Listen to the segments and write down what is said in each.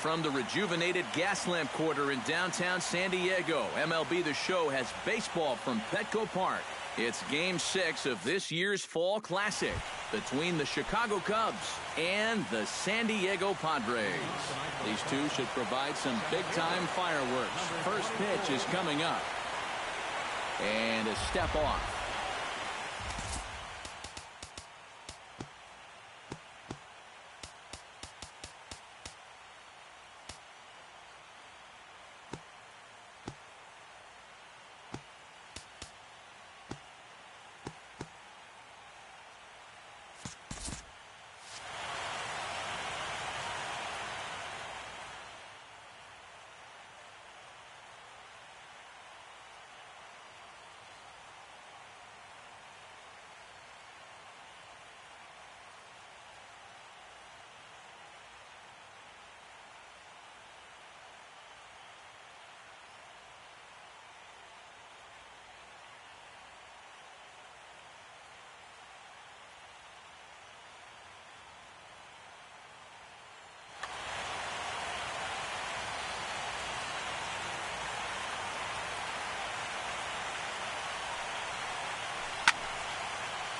From the rejuvenated Gaslamp Quarter in downtown San Diego, MLB The Show has baseball from Petco Park. It's Game 6 of this year's Fall Classic between the Chicago Cubs and the San Diego Padres. These two should provide some big-time fireworks. First pitch is coming up. And a step off.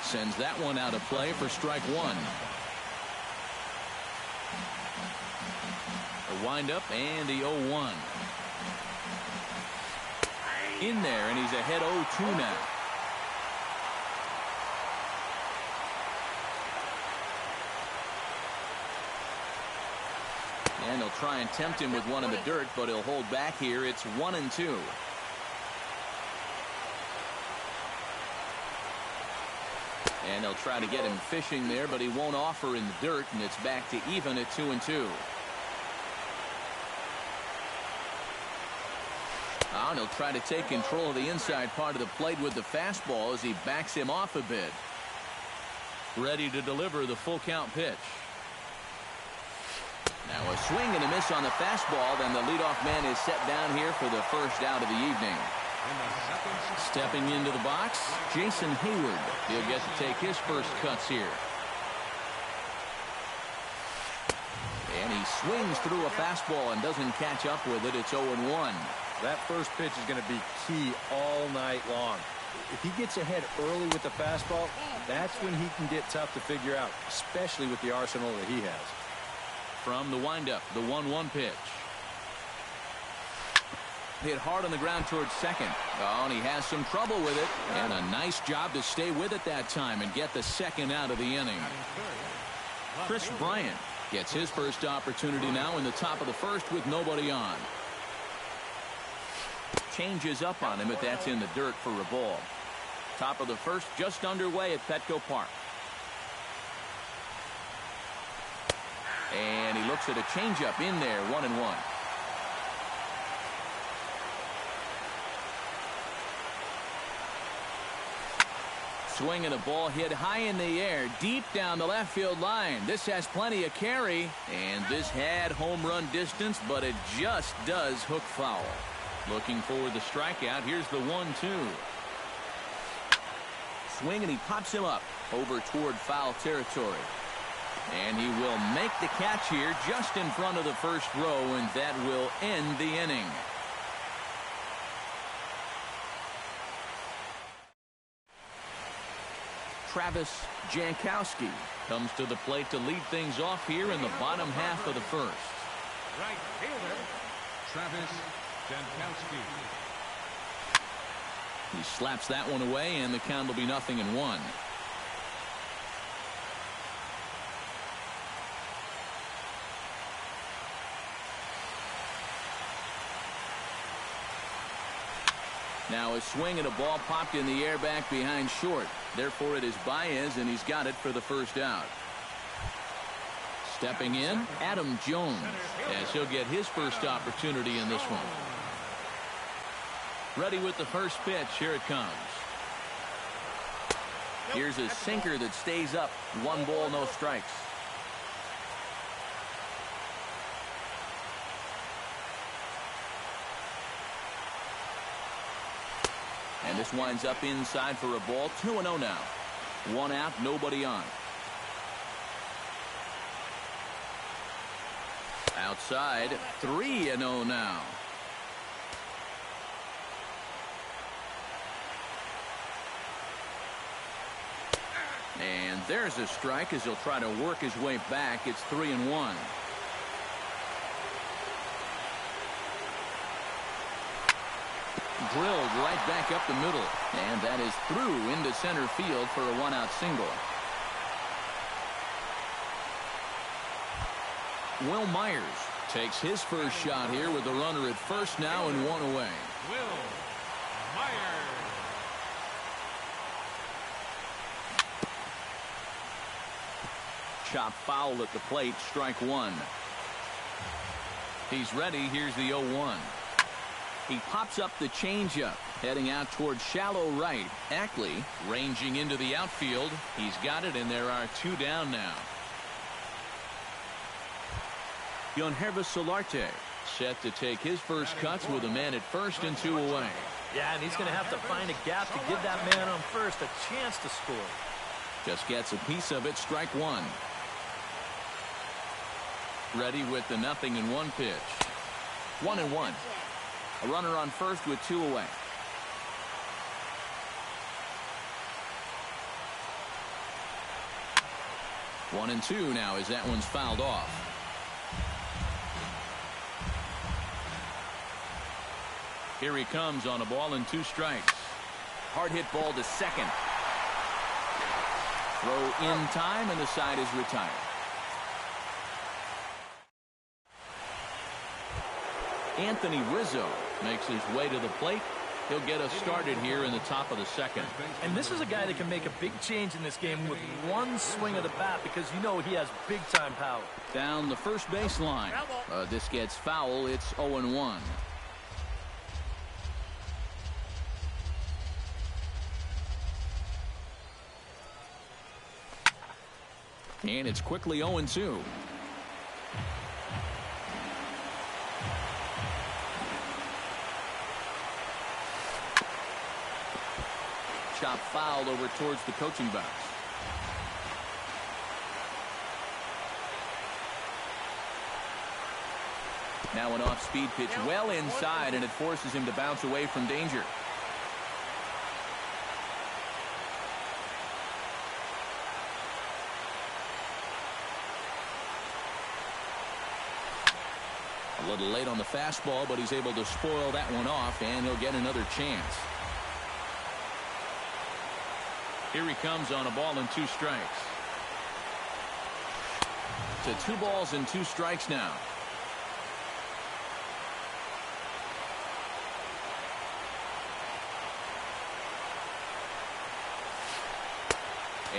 Sends that one out of play for strike one. A windup and the 0-1. In there, and he's ahead 0-2 now. And he'll try and tempt him with one in the dirt, but he'll hold back here. It's 1-2. And they'll try to get him fishing there, but he won't offer in the dirt, and it's back to even at 2-2. And he'll try to take control of the inside part of the plate with the fastball as he backs him off a bit. Ready to deliver the full count pitch. Now a swing and a miss on the fastball, then the leadoff man is set down here for the first out of the evening. Stepping into the box, Jason Hayward. He'll get to take his first cuts here. And he swings through a fastball and doesn't catch up with it. It's 0-1. That first pitch is going to be key all night long. If he gets ahead early with the fastball, that's when he can get tough to figure out, especially with the arsenal that he has. From the windup, the 1-1 pitch. Hit hard on the ground towards second. Oh, and he has some trouble with it. And a nice job to stay with it that time and get the second out of the inning. Chris Bryant gets his first opportunity now in the top of the first with nobody on. Changes up on him, but that's in the dirt for a ball. Top of the first just underway at Petco Park. And he looks at a changeup in there, 1-1. Swinging a ball hit high in the air, deep down the left field line. This has plenty of carry, and this had home run distance, but it just does hook foul. Looking for the strikeout. Here's the 1-2. Swing, and he pops him up over toward foul territory. And he will make the catch here just in front of the first row, and that will end the inning. Travis Jankowski comes to the plate to lead things off here in the bottom half of the first. Right fielder, Travis Jankowski. He slaps that one away, and the count will be 0-1. Now a swing and a ball popped in the air back behind short. Therefore it is Baez, and he's got it for the first out. Stepping in, Adam Jones, as he'll get his first opportunity in this one. Ready with the first pitch. Here it comes. Here's a sinker that stays up. 1 ball, no strikes. And this winds up inside for a ball. 2-0 now. 1 out, nobody on. Outside, 3-0 now. And there's a strike as he'll try to work his way back. It's 3-1. Drilled right back up the middle. And that is through into center field for a 1-out single. Will Myers takes his first shot here with the runner at first now and 1 away. Will Myers. Chop foul at the plate. Strike 1. He's ready. Here's the 0-1. He pops up the changeup, heading out towards shallow right. Ackley ranging into the outfield. He's got it, and there are 2 down now. Yonhervis Solarte set to take his first cuts with a man at first and 2 away. Yeah, and he's going to have to find a gap to give that man on first a chance to score. Just gets a piece of it. Strike 1. Ready with the 0-1 pitch. 1-1. A runner on first with 2 away. One and 2 now as that one's fouled off. Here he comes on a ball and 2 strikes. Hard hit ball to second. Throw in time and the side is retired. Anthony Rizzo makes his way to the plate. He'll get us started here in the top of the second. And this is a guy that can make a big change in this game with 1 swing of the bat because you know he has big-time power. Down the first baseline. This gets foul. It's 0-1. And it's quickly 0-2. Chop fouled over towards the coaching box. Now an off-speed pitch well inside, and it forces him to bounce away from danger. A little late on the fastball, but he's able to spoil that one off, and he'll get another chance. Here he comes on a ball and 2 strikes. To 2 balls and 2 strikes now.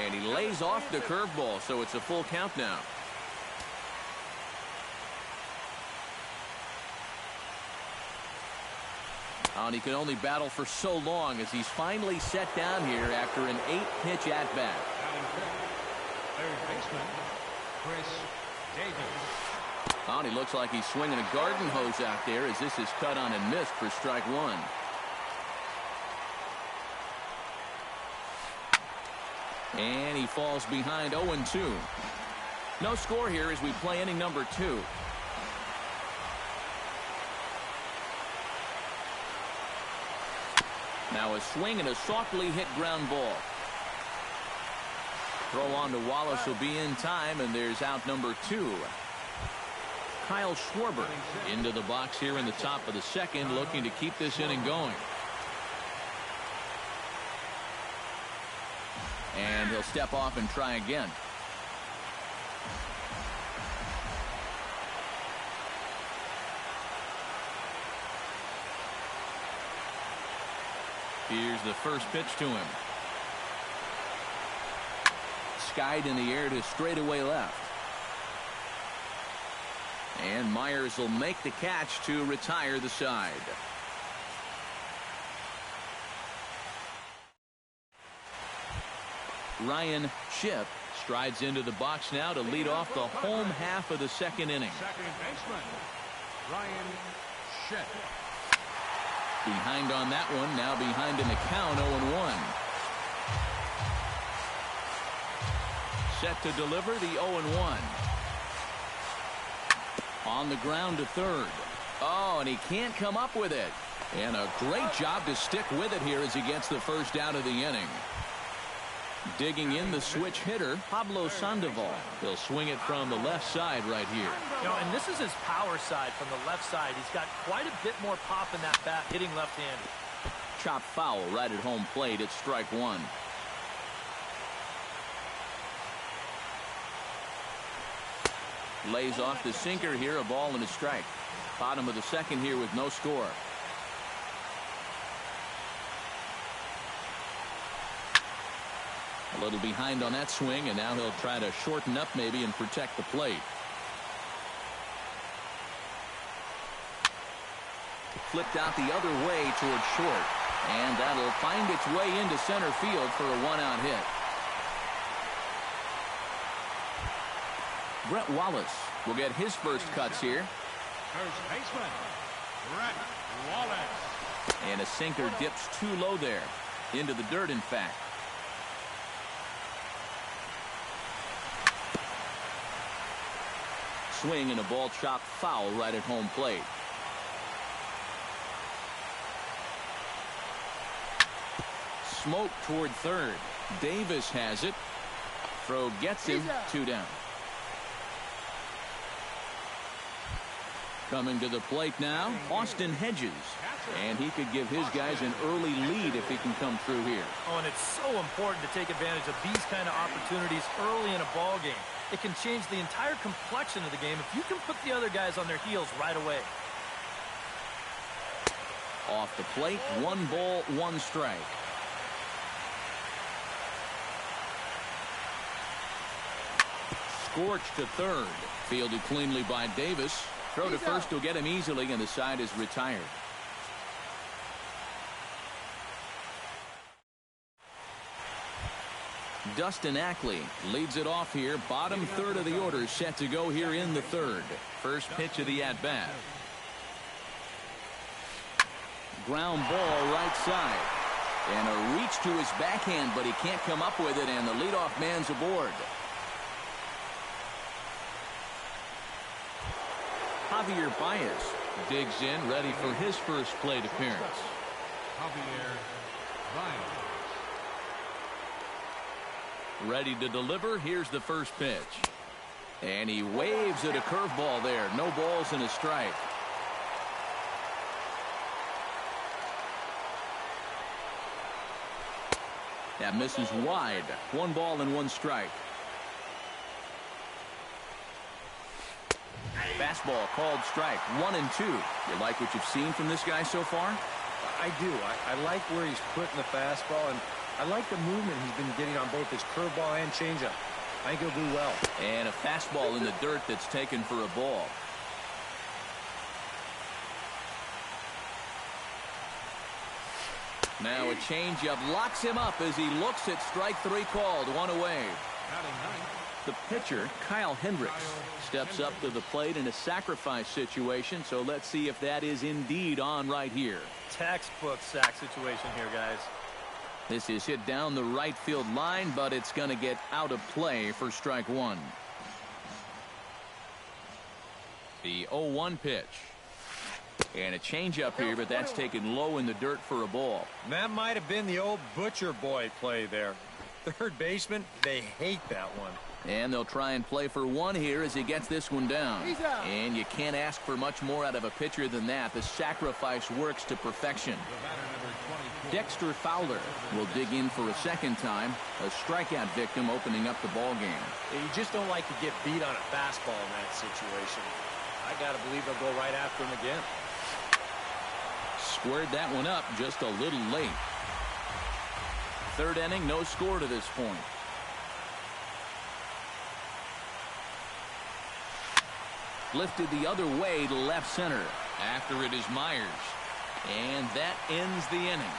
And he lays off the curveball, so it's a full count now. And he can only battle for so long as he's finally set down here after an 8-pitch at-bat. Third baseman, Chris Davis. And he looks like he's swinging a garden hose out there as this is cut on and missed for strike 1. And he falls behind 0-2. No score here as we play inning number 2. Now a swing and a softly hit ground ball. Throw on to Wallace will be in time, and there's out number 2. Kyle Schwarber into the box here in the top of the second, looking to keep this inning going. And he'll step off and try again. Here's the first pitch to him. Skied in the air to straightaway left. And Myers will make the catch to retire the side. Ryan Shipp strides into the box now to lead off the home half of the second inning. Second baseman, Ryan Shipp. Behind on that one, now behind in the count, 0-1. Set to deliver the 0-1. On the ground to third. Oh, and he can't come up with it. And a great job to stick with it here as he gets the first out of the inning. Digging in the switch hitter, Pablo Sandoval. He'll swing it from the left side right here. You know, and this is his power side from the left side. He's got quite a bit more pop in that bat, hitting left-handed. Chop foul right at home plate. It's strike one. Lays off the sinker here, a ball and a strike. Bottom of the second here with no score. A little behind on that swing, and now he'll try to shorten up maybe and protect the plate. Flipped out the other way toward short, and that'll find its way into center field for a one-out hit. Brett Wallace will get his first cuts here. First baseman, Brett Wallace. And a sinker dips too low there. Into the dirt, in fact. Swing and a ball chopped foul right at home plate. Smoke toward third. Davis has it. Throw gets him. 2 down. Coming to the plate now, Austin Hedges. And he could give his guys an early lead if he can come through here. Oh, and it's so important to take advantage of these kind of opportunities early in a ball game. It can change the entire complexion of the game if you can put the other guys on their heels right away. Off the plate, 1 ball, 1 strike. Scorched to third. Fielded cleanly by Davis. Throw to first will get him easily, and the side is retired. Dustin Ackley leads it off here. Bottom third of the order set to go here in the third. First pitch of the at-bat. Ground ball right side. And a reach to his backhand, but he can't come up with it, and the leadoff man's aboard. Javier Baez digs in, ready for his first plate appearance. Javier Baez. Ready to deliver. Here's the first pitch. And he waves at a curveball there. No balls and a strike. That misses wide. 1 ball and 1 strike. Fastball called strike. 1-2. You like what you've seen from this guy so far? I do. I like where he's putting the fastball, and I like the movement he's been getting on both his curveball and changeup. I think he'll do well. And a fastball in the dirt that's taken for a ball. Now a changeup locks him up as he looks at strike 3 called. 1 away. The pitcher, Kyle Hendricks, steps up to the plate in a sacrifice situation, so let's see if that is indeed on right here. Textbook sack situation here, guys. This is hit down the right field line, but it's going to get out of play for strike 1. The 0-1 pitch. And a changeup here, but that's taken low in the dirt for a ball. That might have been the old butcher boy play there. Third baseman, they hate that one. And they'll try and play for 1 here as he gets this one down. And you can't ask for much more out of a pitcher than that. The sacrifice works to perfection. Dexter Fowler will dig in for a second time. A strikeout victim opening up the ball game. You just don't like to get beat on a fastball in that situation. I got to believe they'll go right after him again. Squared that one up just a little late. Third inning, no score to this point. lifted the other way to left center. After it is Myers. And that ends the inning.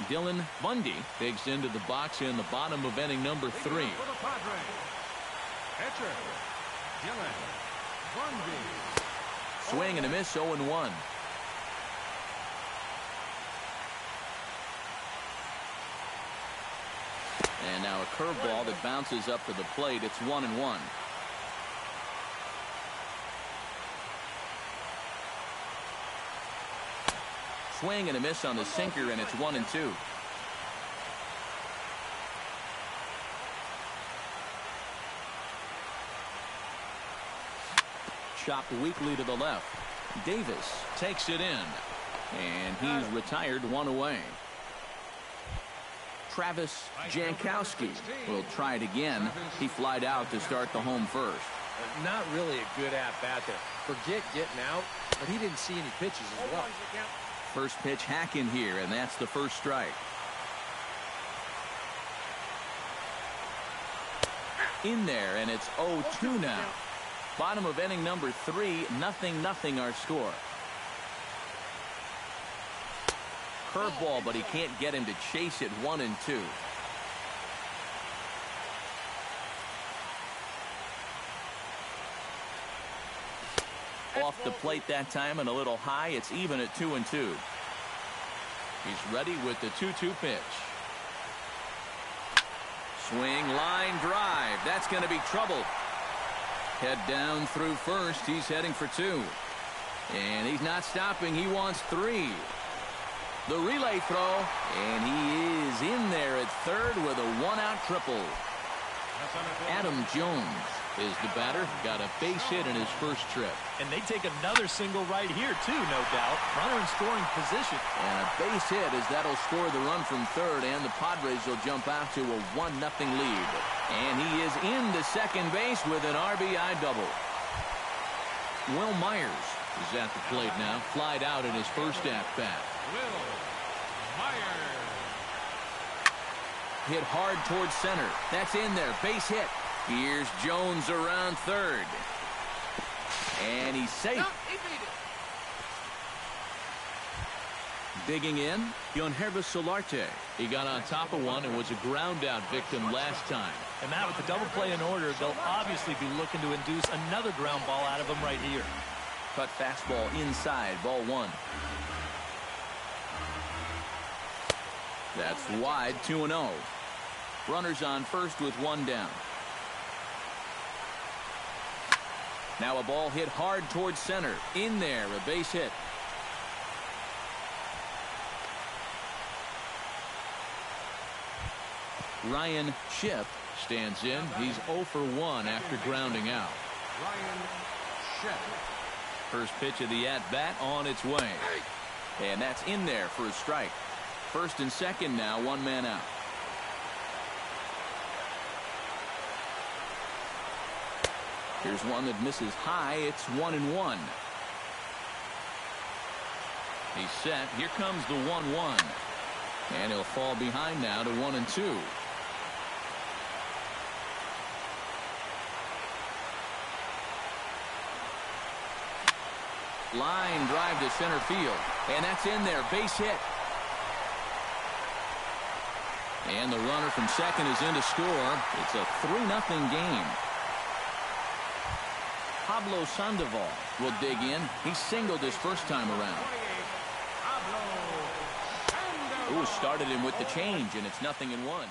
Dylan Bundy digs into the box in the bottom of inning number 3. For the Padres, pitcher, Dylan Bundy. Swing and a miss, 0-1. And now a curveball that bounces up to the plate. It's 1-1. Swing and a miss on the sinker, and it's 1-2. Chopped weakly to the left. Davis takes it in, and he's retired, 1 away. Travis Jankowski will try it again. He flied out to start the home first. Not really a good at-bat there. Forget getting out, but he didn't see any pitches as well. First pitch hack in here, and that's the first strike. In there, and it's 0-2 now. Bottom of inning number 3, 0-0 our score. Curveball, but he can't get him to chase it. 1-2. Off the plate that time and a little high. It's even at 2-2. He's ready with the 2-2 pitch. Swing, line drive. That's going to be trouble. Head down through first. He's heading for 2. And he's not stopping. He wants 3. The relay throw, and he is in there at third with a 1-out triple. Adam Jones is the batter. Got a base hit in his first trip. And they take another single right here, too, no doubt. Runner in scoring position. And a base hit as that'll score the run from third, and the Padres will jump out to a 1-0 lead. And he is into second base with an RBI double. Will Myers is at the plate now. Flied out in his first at-bat. Will Myers. Hit hard towards center. That's in there. Base hit. Here's Jones around third. And he's safe. No, he beat it. Digging in, Yonhervis Solarte. He got on top of one and was a ground-out victim last time. And Matt, with the double play in order, they'll obviously be looking to induce another ground ball out of him right here. Cut fastball inside, ball 1. That's wide, 2-0. Runners on first with 1 down. Now a ball hit hard towards center. In there, a base hit. Ryan Shipp stands in. He's 0 for 1 after grounding out. Ryan Shipp. First pitch of the at-bat on its way. And that's in there for a strike. First and second now, 1 man out. Here's one that misses high. It's 1-1. He's set. Here comes the 1-1. And he'll fall behind now to 1-2. Line drive to center field. And that's in there. Base hit. And the runner from second is in to score. It's a 3-0 game. Pablo Sandoval will dig in. He singled his first time around. Ooh, started him with the change, and it's 0-1.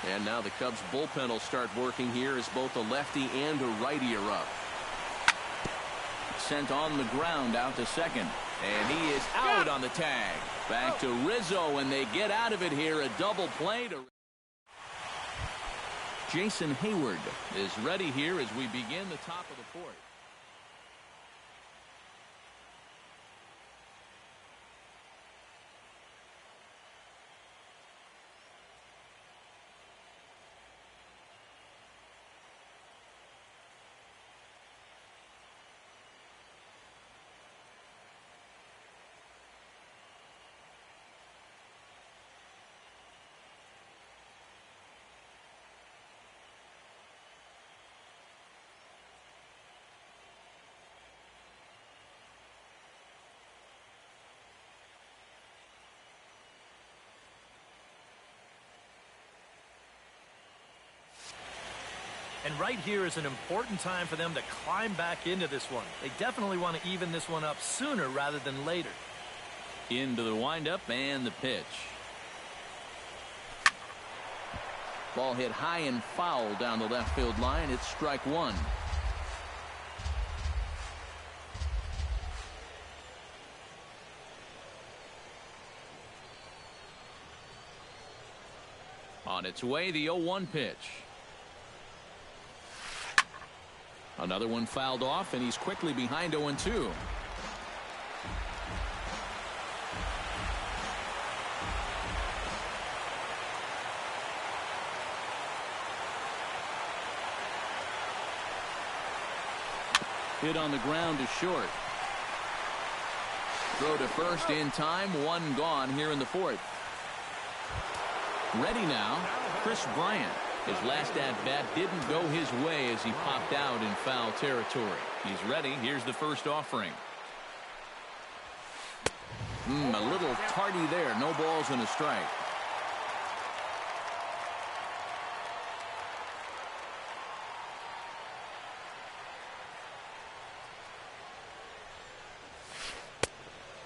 And now the Cubs bullpen will start working here as both a lefty and a righty are up. Sent on the ground out to second. And he is out on the tag. Back to Rizzo, and they get out of it here. A double play to Jason Hayward is ready here as we begin the top of the 4th. And right here is an important time for them to climb back into this one. They definitely want to even this one up sooner rather than later. Into the windup and the pitch. Ball hit high and foul down the left field line. It's strike one. On its way, the 0-1 pitch. Another one fouled off, and he's quickly behind 0-2. Hit on the ground to short. Throw to first in time. One gone here in the fourth. Ready now, Chris Bryant. His last at-bat didn't go his way as he popped out in foul territory. He's ready. Here's the first offering. A little tardy there. No balls and a strike.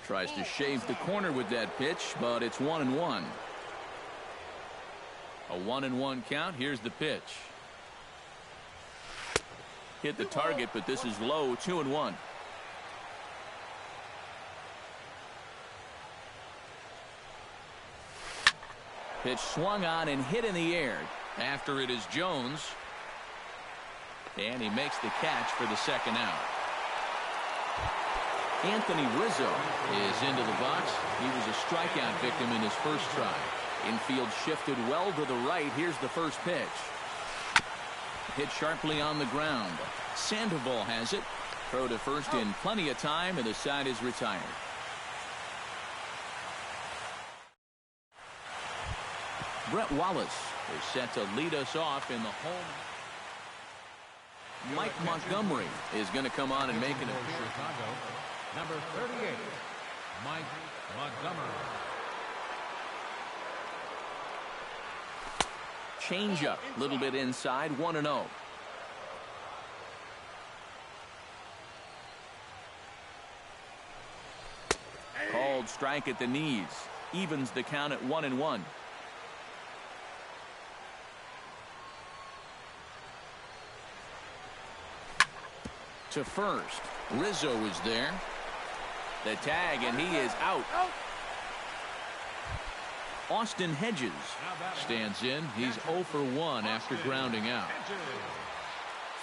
Tries to shave the corner with that pitch, but it's 1-1. A 1-1 count. Here's the pitch. Hit the target, but this is low. 2-1. Pitch swung on and hit in the air. After it is Jones. And he makes the catch for the second out. Anthony Rizzo is into the box. He was a strikeout victim in his first try. Infield shifted well to the right. Here's the first pitch. Hit sharply on the ground. Sandoval has it. Throw to first in plenty of time, and the side is retired. Brett Wallace is set to lead us off in the home. Mike Montgomery is going to come on and make an appearance. Chicago, number 38, Mike Montgomery. Change up, a little bit inside, 1-0. Called strike at the knees. Evens the count at 1-1. To first. Rizzo is there. The tag, and he is out. Austin Hedges stands in. He's 0 for 1 after grounding out.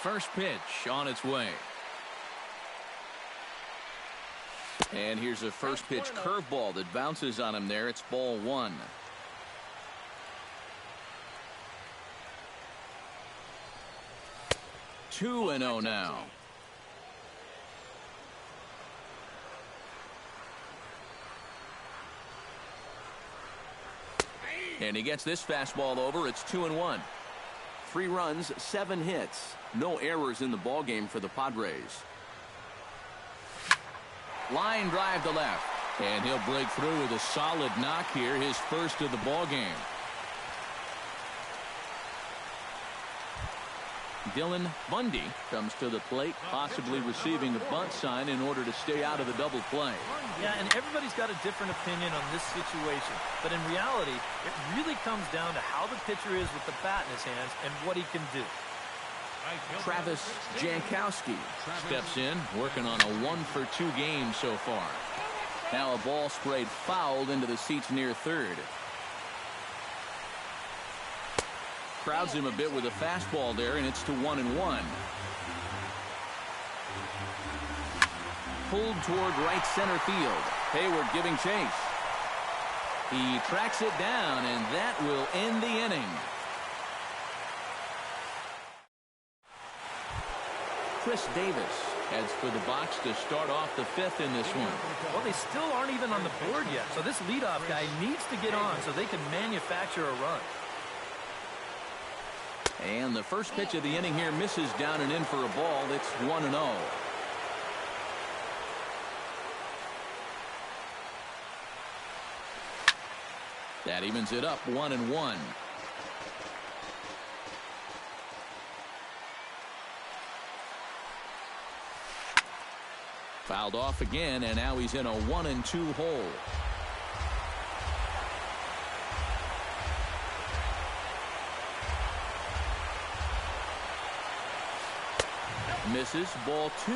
First pitch on its way. And here's a first pitch curveball that bounces on him there. It's ball one. Two and 0 now. And he gets this fastball over. It's 2-1. 3 runs, 7 hits. No errors in the ballgame for the Padres. Line drive to left. And he'll break through with a solid knock here, his first of the ballgame. Dylan Bundy comes to the plate, possibly receiving a bunt sign in order to stay out of the double play. Yeah, and everybody's got a different opinion on this situation. But in reality, it really comes down to how the pitcher is with the bat in his hands and what he can do. Travis Jankowski steps in, working on a 1-for-2 game so far. Now a ball sprayed fouled into the seats near third. Crowds him a bit with a fastball there, and it's to 1-1. Pulled toward right center field. Hayward giving chase. He tracks it down, and that will end the inning. Chris Davis heads for the box to start off the 5th in this one. Well, they still aren't even on the board yet, so this leadoff guy needs to get on so they can manufacture a run. And the first pitch of the inning here misses down and in for a ball. It's 1-0. That evens it up 1-1. Fouled off again, and now he's in a 1-2 hole. Misses, ball 2.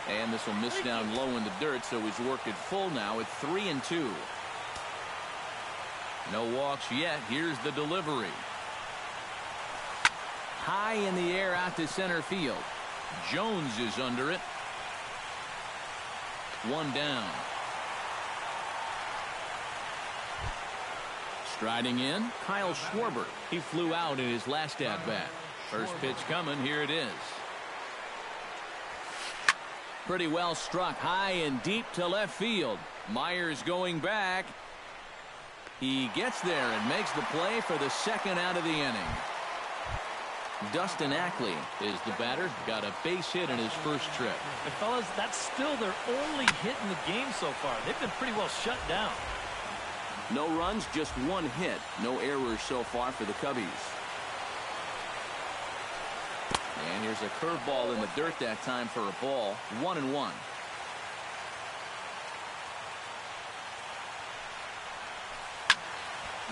And this will miss down low in the dirt, so he's worked it full now at 3-2. No walks yet. Here's the delivery. High in the air out to center field. Jones is under it. 1 down. Striding in, Kyle Schwarber. He flew out in his last at-bat. First pitch coming. Here it is. Pretty well struck high and deep to left field. Myers going back. He gets there and makes the play for the second out of the inning. Dustin Ackley is the batter. Got a base hit in his first trip. And fellas, that's still their only hit in the game so far. They've been pretty well shut down. No runs, just 1 hit. No errors so far for the Cubbies. And here's a curveball in the dirt that time for a ball. 1-1.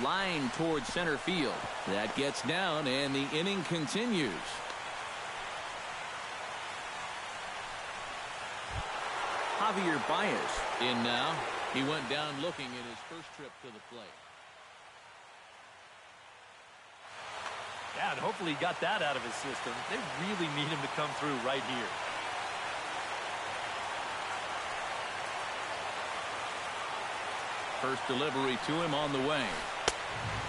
Line towards center field. That gets down, and the inning continues. Javier Baez in now. He went down looking in his first trip to the plate. Yeah, and hopefully he got that out of his system. They really need him to come through right here. First delivery to him on the way.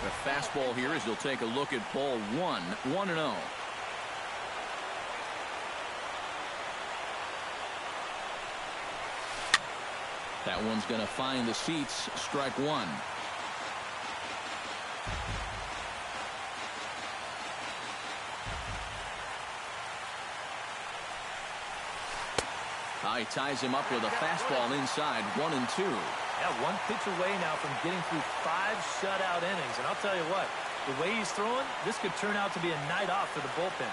The fastball here as he'll take a look at ball 1. 1-0. That one's going to find the seats. Strike 1. He ties him up with a fastball inside. 1-2. Yeah, 1 pitch away now from getting through 5 shutout innings. And I'll tell you what, the way he's throwing, this could turn out to be a night off for the bullpen.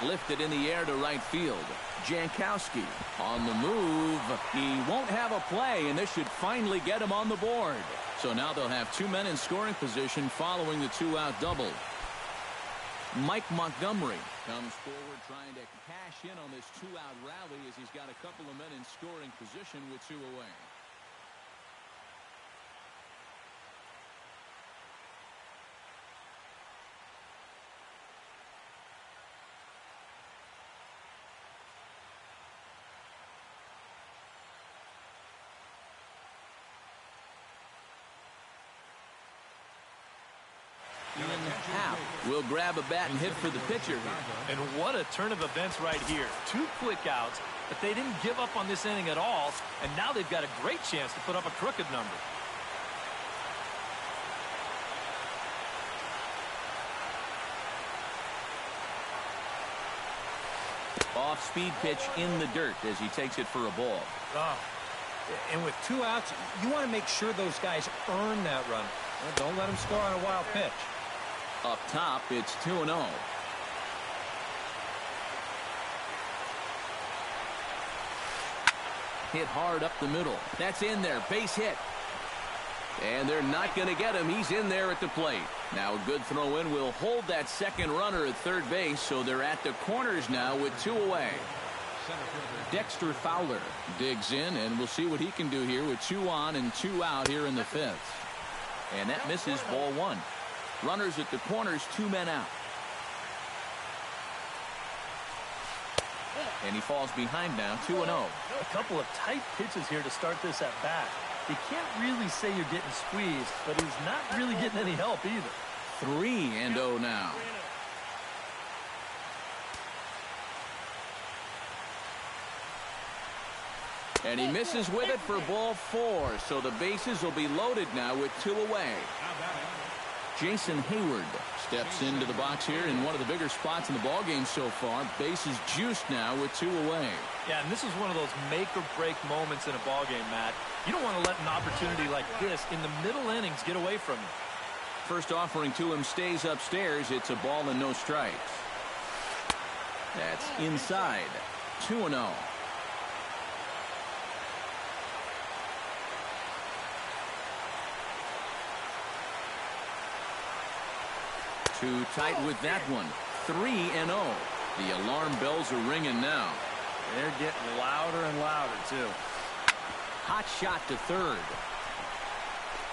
Lifted in the air to right field. Jankowski on the move. He won't have a play, and this should finally get him on the board. So now they'll have 2 men in scoring position following the 2-out double. Mike Montgomery comes forward trying to cash in on this 2-out rally as he's got a couple of men in scoring position with 2 away. Will grab a bat and hit for the pitcher here. And what a turn of events right here. 2 quick outs, but they didn't give up on this inning at all, and now they've got a great chance to put up a crooked number. Off-speed pitch in the dirt as he takes it for a ball. And with 2 outs, you want to make sure those guys earn that run. Well, don't let them score on a wild pitch. Up top, it's 2-0. Hit hard up the middle. That's in there. Base hit. And they're not going to get him. He's in there at the plate. Now a good throw in will hold that second runner at third base, so they're at the corners now with 2 away. Dexter Fowler digs in, and we'll see what he can do here with 2 on and 2 out here in the 5th. And that misses ball 1. Runners at the corners, 2 men out. And he falls behind now, 2-0. A couple of tight pitches here to start this at bat. You can't really say you're getting squeezed, but he's not really getting any help either. 3-0 now. And he misses with it for ball 4. So the bases will be loaded now with 2 away. Jason Hayward steps into the box here in one of the bigger spots in the ballgame so far. Bases juiced now with 2 away. Yeah, and this is one of those make-or-break moments in a ballgame, Matt. You don't want to let an opportunity like this in the middle innings get away from you. First offering to him stays upstairs. It's a ball and no strikes. That's inside. 2-0. Too tight with that one. 3-0. The alarm bells are ringing now. They're getting louder and louder, too. Hot shot to third.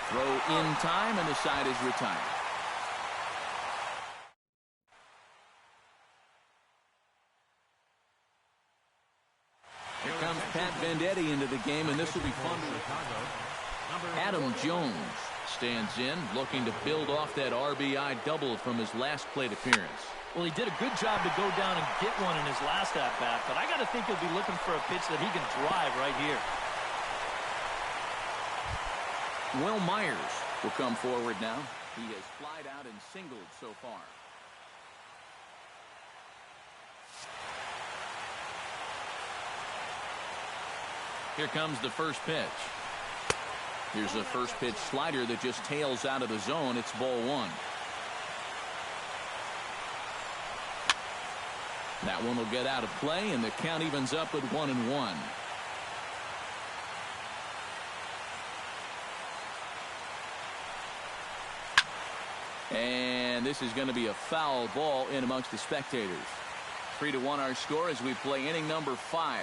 Throw in time, and the side is retired. Here comes Pat Venditti into the game, and this will be fun. Adam Jones stands in, looking to build off that RBI double from his last plate appearance. Well, he did a good job to go down and get one in his last at-bat, but I got to think he'll be looking for a pitch that he can drive right here. Will Myers will come forward now. He has flied out and singled so far. Here comes the first pitch. Here's a first pitch slider that just tails out of the zone. It's ball 1. That one will get out of play, and the count evens up at 1-1. And this is going to be a foul ball in amongst the spectators. 3-1 our score as we play inning number 5.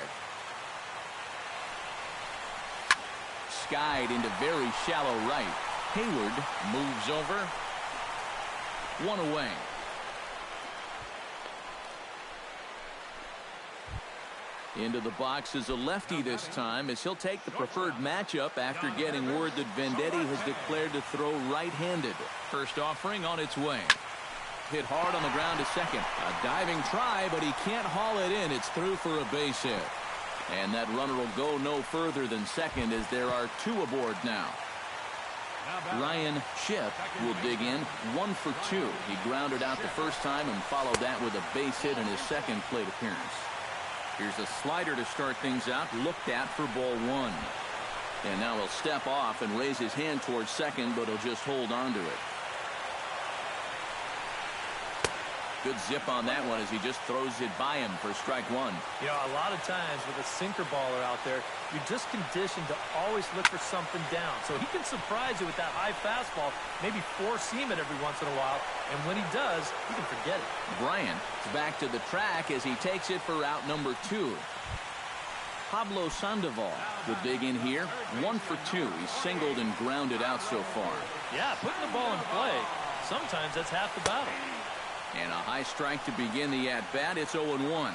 Skied into very shallow right. Hayward moves over. 1 away. Into the box is a lefty this time, as he'll take the preferred matchup after getting word that Venditti has declared to throw right-handed. First offering on its way. Hit hard on the ground to second. A diving try, but he can't haul it in. It's through for a base hit. And that runner will go no further than second, as there are 2 aboard now. Ryan Schiff will dig in. 1 for 2. He grounded out the first time and followed that with a base hit in his second plate appearance. Here's a slider to start things out, looked at for ball 1. And now he'll step off and raise his hand towards second, but he'll just hold on to it. Good zip on that one as he just throws it by him for strike 1. You know, a lot of times with a sinker baller out there, you're just conditioned to always look for something down. So he can surprise you with that high fastball, maybe four-seam it every once in a while. And when he does, you can forget it. Bryant back to the track as he takes it for route number 2. Pablo Sandoval will dig in here. 1 for 2. He's singled and grounded out so far. Yeah, putting the ball in play, sometimes that's half the battle. And a high strike to begin the at-bat. It's 0-1.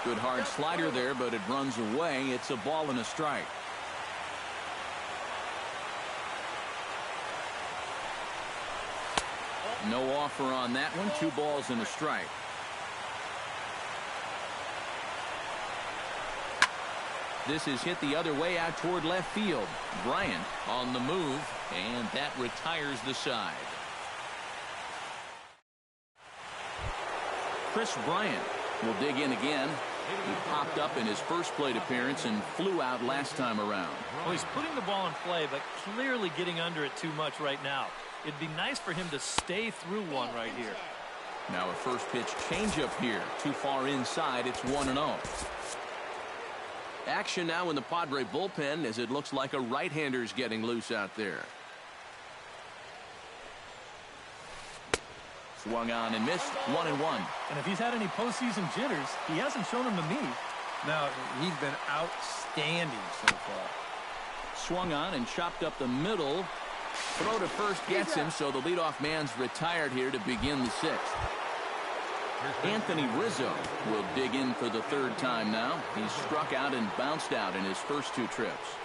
Good hard slider there, but it runs away. It's a ball and a strike. No offer on that one. 2 balls and a strike. This is hit the other way out toward left field. Bryant on the move, and that retires the side. Chris Bryant will dig in again. He popped up in his first plate appearance and flew out last time around. Well, he's putting the ball in play, but clearly getting under it too much right now. It'd be nice for him to stay through one right here. Now a first pitch changeup here. Too far inside. It's 1-0. Action now in the Padre bullpen as it looks like a right-hander's getting loose out there. Swung on and missed. 1-1. And if he's had any postseason jitters, he hasn't shown them to me. No, he's been outstanding so far. Swung on and chopped up the middle. Throw to first gets him, so the leadoff man's retired here to begin the 6th. Anthony Rizzo will dig in for the 3rd time now. He's struck out and bounced out in his first 2 trips.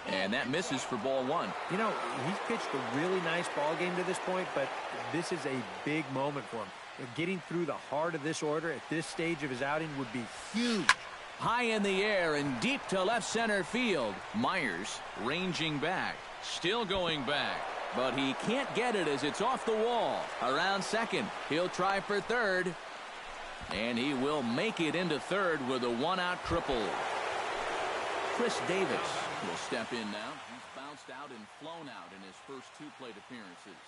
And that misses for ball 1. You know, he's pitched a really nice ball game to this point, but this is a big moment for him. Getting through the heart of this order at this stage of his outing would be huge. High in the air and deep to left center field. Myers ranging back. Still going back. But he can't get it as it's off the wall. Around second. He'll try for third. And he will make it into third with a one-out triple. Chris Davis will step in now. He's bounced out and flown out in his first two plate appearances.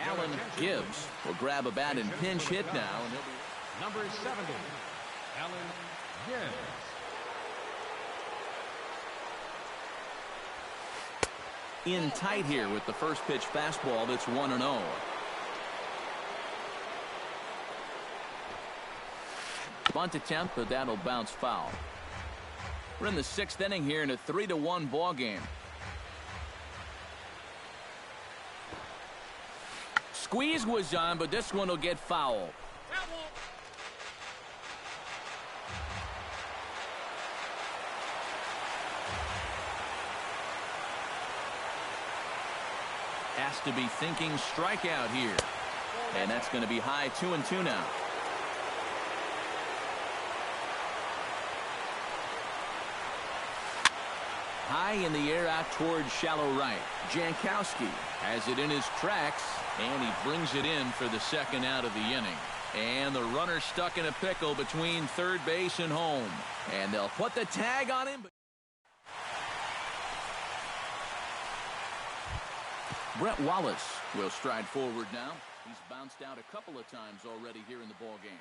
Alan Gibbs will grab a bat and pinch hit now. And he'll be number 70, Alan Gibbs. In tight here with the first pitch fastball that's 1-0. Bunt attempt, but that'll bounce foul. We're in the sixth inning here in a 3-1 ball game. Squeeze was on, but this one will get foul. Has to be thinking strikeout here. And that's going to be high 2-2 now. High in the air out towards shallow right. Jankowski has it in his tracks, and he brings it in for the second out of the inning. And the runner stuck in a pickle between third base and home. And they'll put the tag on him. Brett Wallace will stride forward now. He's bounced out a couple of times already here in the ball game.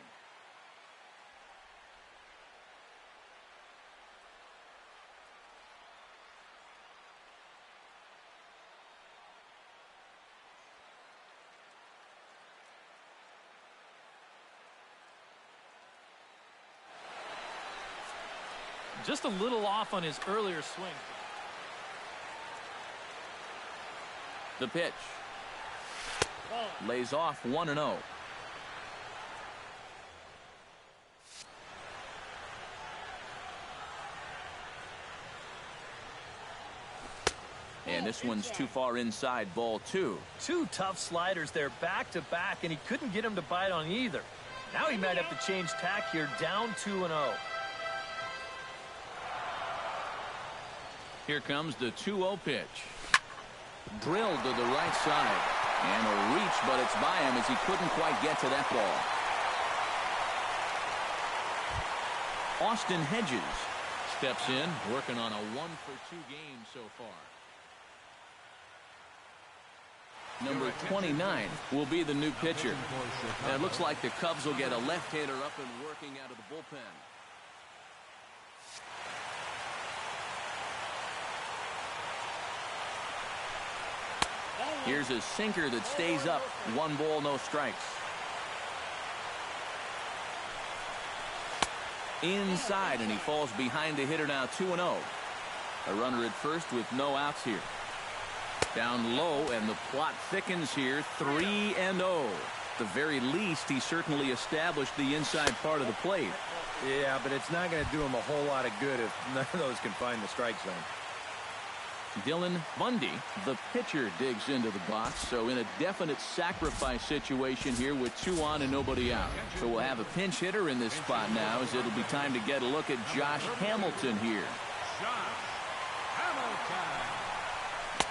Just a little off on his earlier swing. The pitch. Lays off 1-0. And this one's too far inside, ball 2. Two tough sliders there back to back, and he couldn't get him to bite on either. Now he might have to change tack here, down 2-0. Here comes the 2-0 pitch. Drilled to the right side. And a reach, but it's by him as he couldn't quite get to that ball. Austin Hedges steps in, working on a 1-for-2 game so far. Number 29 will be the new pitcher. And it looks like the Cubs will get a left-hander up and working out of the bullpen. Here's a sinker that stays up. 1 ball, no strikes. Inside, and he falls behind the hitter now, 2-0. A runner at first with no outs here. Down low, and the plot thickens here, 3-0. At the very least, he certainly established the inside part of the plate. Yeah, but it's not going to do him a whole lot of good if none of those can find the strike zone. Dylan Bundy, the pitcher, digs into the box. So in a definite sacrifice situation here with 2 on and nobody out. So we'll have a pinch hitter in this spot now, as it'll be time to get a look at Josh Hamilton here.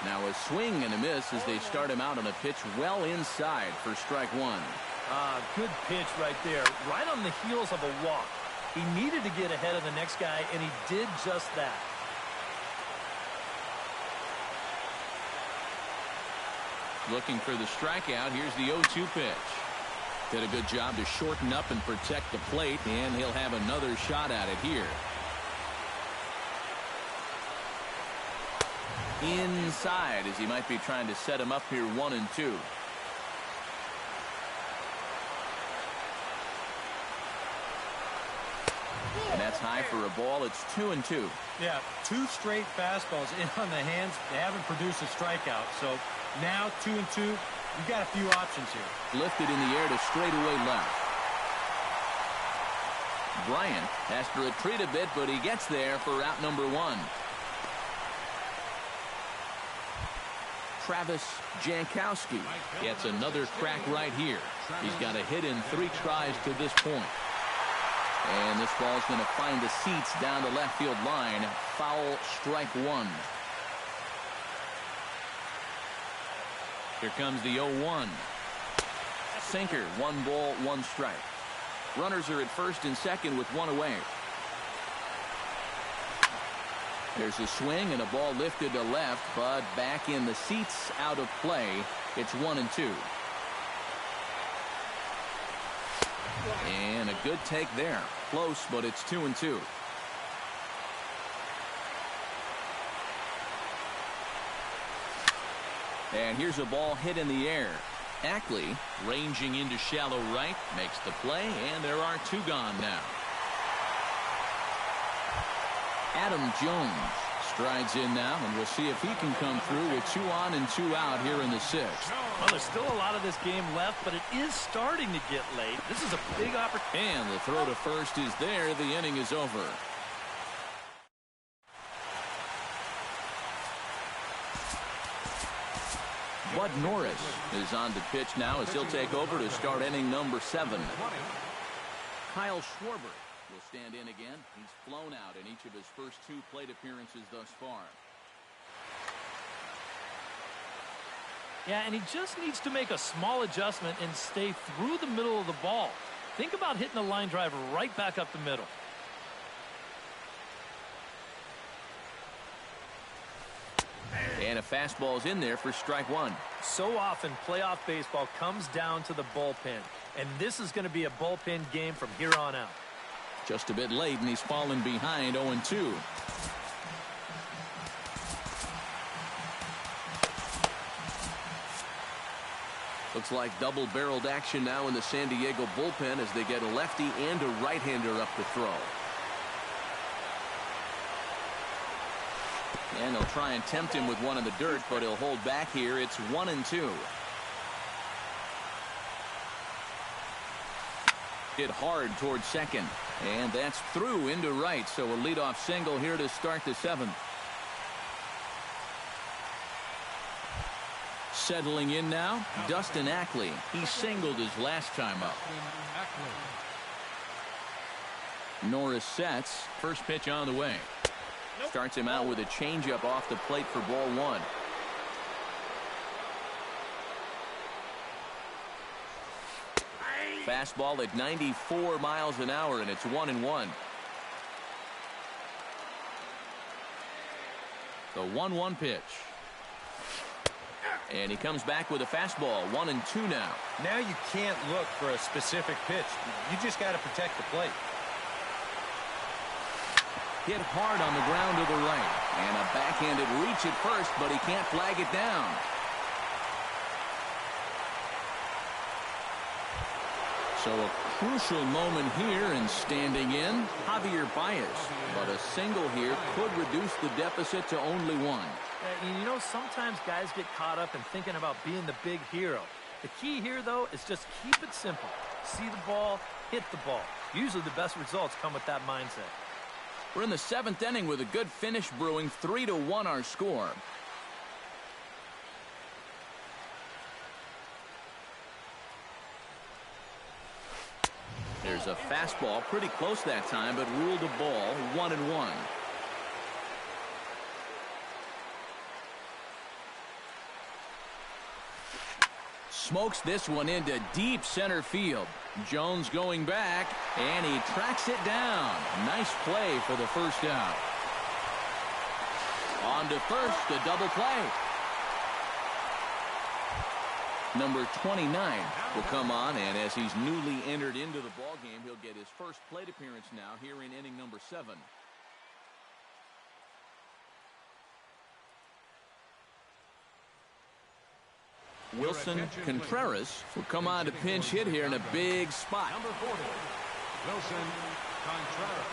Now a swing and a miss as they start him out on a pitch well inside for strike 1. Good pitch right there, right on the heels of a walk. He needed to get ahead of the next guy, and he did just that. Looking for the strikeout. Here's the 0-2 pitch. Did a good job to shorten up and protect the plate, and he'll have another shot at it here. Inside, as he might be trying to set him up here, 1-2. And that's high for a ball. It's 2-2. Yeah, 2 straight fastballs in on the hands. They haven't produced a strikeout. So now 2-2. You've got a few options here. Lifted in the air to straightaway left. Bryant has to retreat a bit, but he gets there for out number 1. Travis Jankowski gets another crack right here. He's got a hit in 3 tries to this point. And this ball's going to find the seats down the left field line. Foul, strike 1. Here comes the 0-1. Sinker, 1 ball, 1 strike. Runners are at first and second with 1 away. There's a swing and a ball lifted to left, but back in the seats, out of play. It's 1-2. And a good take there. Close, but it's 2-2. And here's a ball hit in the air. Ackley, ranging into shallow right, makes the play, and there are 2 gone now. Adam Jones strides in now, and we'll see if he can come through with 2 on and 2 out here in the 6th. Well, there's still a lot of this game left, but it is starting to get late. This is a big opportunity. And the throw to first is there. The inning is over. Bud Norris is on the pitch now as he'll take over to start inning number 7. Kyle Schwarber will stand in again. He's flown out in each of his first 2 plate appearances thus far. Yeah, and he just needs to make a small adjustment and stay through the middle of the ball. Think about hitting a line drive right back up the middle. And a fastball's in there for strike 1. So often playoff baseball comes down to the bullpen, and this is going to be a bullpen game from here on out. Just a bit late, and he's fallen behind 0-2. Looks like double-barreled action now in the San Diego bullpen as they get a lefty and a right-hander up to throw. And they'll try and tempt him with one in the dirt, but he'll hold back here. It's 1-2. Hit hard towards second. And that's through into right. So a leadoff single here to start the 7th. Settling in now, Dustin Ackley. He singled his last time up. Norris sets. First pitch on the way. Starts him out with a changeup off the plate for ball 1. Fastball at 94 miles an hour, and it's 1-1. The 1-1 pitch. And he comes back with a fastball. 1-2 now. Now you can't look for a specific pitch. You just got to protect the plate. Hit hard on the ground to the right. And a backhanded reach at first, but he can't flag it down. So a crucial moment here, and standing in, Javier Baez. But a single here could reduce the deficit to only 1. You know, sometimes guys get caught up in thinking about being the big hero. The key here, though, is just keep it simple. See the ball, hit the ball. Usually the best results come with that mindset. We're in the 7th inning with a good finish brewing. 3-1 our score. There's a fastball pretty close that time, but ruled a ball. 1-1. Smokes this one into deep center field. Jones going back, and he tracks it down. Nice play for the first out. On to first, a double play. Number 29 will come on, and as he's newly entered into the ballgame, he'll get his first plate appearance now here in inning number 7. Wilson Contreras will come on to pinch hit here in a big spot. Number 40, Wilson Contreras.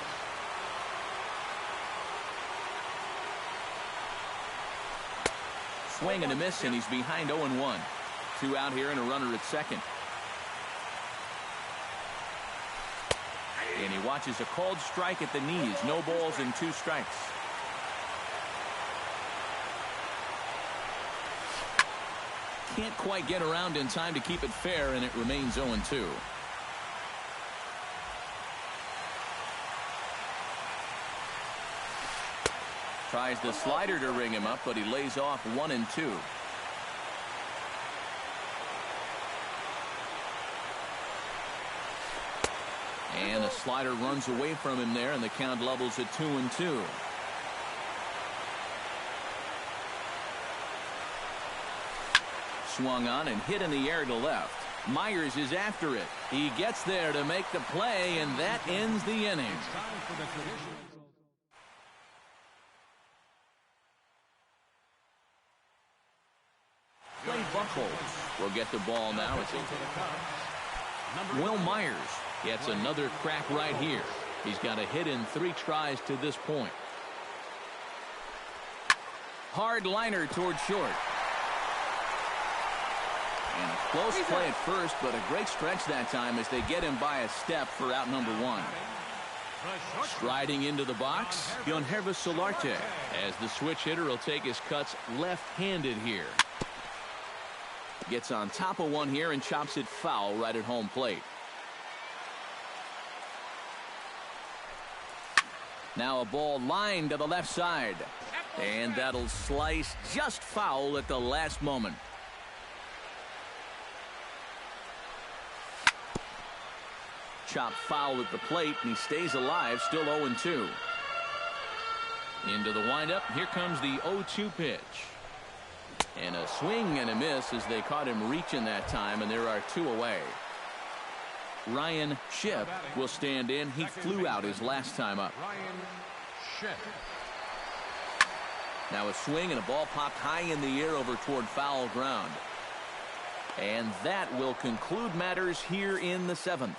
Swing and a miss, and he's behind 0-1. 2 out here and a runner at second. And he watches a called strike at the knees. No balls and 2 strikes. can't quite get around in time to keep it fair, and it remains 0-2. Tries the slider to ring him up, but he lays off 1-2. And the slider runs away from him there, and the count levels at 2-2. Swung on and hit in the air to left. Myers is after it. He gets there to make the play, and that ends the inning. Clay Buchholz will get the ball now. It's Will Myers gets another crack right here. He's got a hit in 3 tries to this point. Hard liner toward short. And a close play at first, but a great stretch that time as they get him by a step for out number 1. Striding into the box, Yonhervis Solarte, as the switch hitter will take his cuts left-handed here. Gets on top of one here and chops it foul right at home plate. Now a ball lined to the left side. And that'll slice just foul at the last moment. Chopped foul at the plate, and he stays alive, still 0-2. Into the windup. Here comes the 0-2 pitch. And a swing and a miss as they caught him reaching that time, and there are 2 away. Ryan Shipp will stand in. He flew out his last time up. Ryan Shipp. Now a swing and a ball popped high in the air over toward foul ground. And that will conclude matters here in the 7th.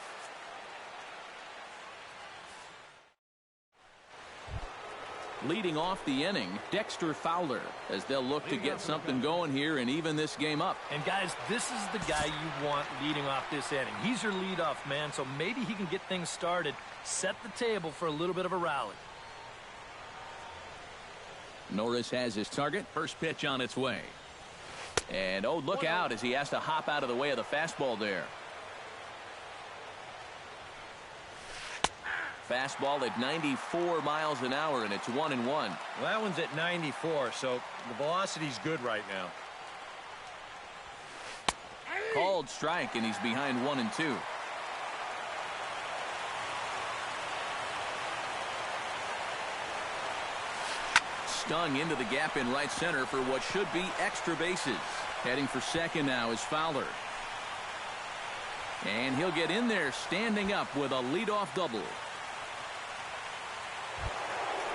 Leading off the inning, Dexter Fowler, as they'll look to get something going here and even this game up. And guys, this is the guy you want leading off this inning. He's your leadoff man, so maybe he can get things started, set the table for a little bit of a rally. Norris has his target. First pitch on its way. And oh, look out as he has to hop out of the way of the fastball there. Fastball at 94 miles an hour, and it's 1-1. Well, that one's at 94, so the velocity's good right now. Called strike, and he's behind 1-2. Stung into the gap in right center for what should be extra bases. Heading for second now is Fowler. And he'll get in there standing up with a leadoff double.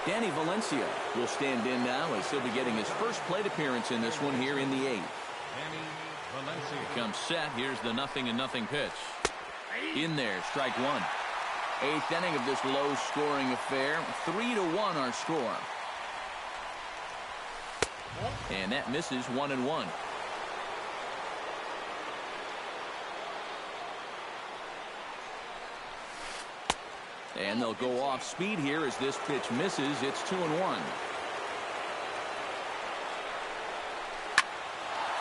Danny Valencia will stand in now as he'll be getting his first plate appearance in this one here in the 8th. Danny Valencia. Comes set. Here's the 0-0 pitch. In there, strike 1. 8th inning of this low-scoring affair. 3-1 our score. And that misses 1-1. And they'll go off speed here as this pitch misses. It's 2-1.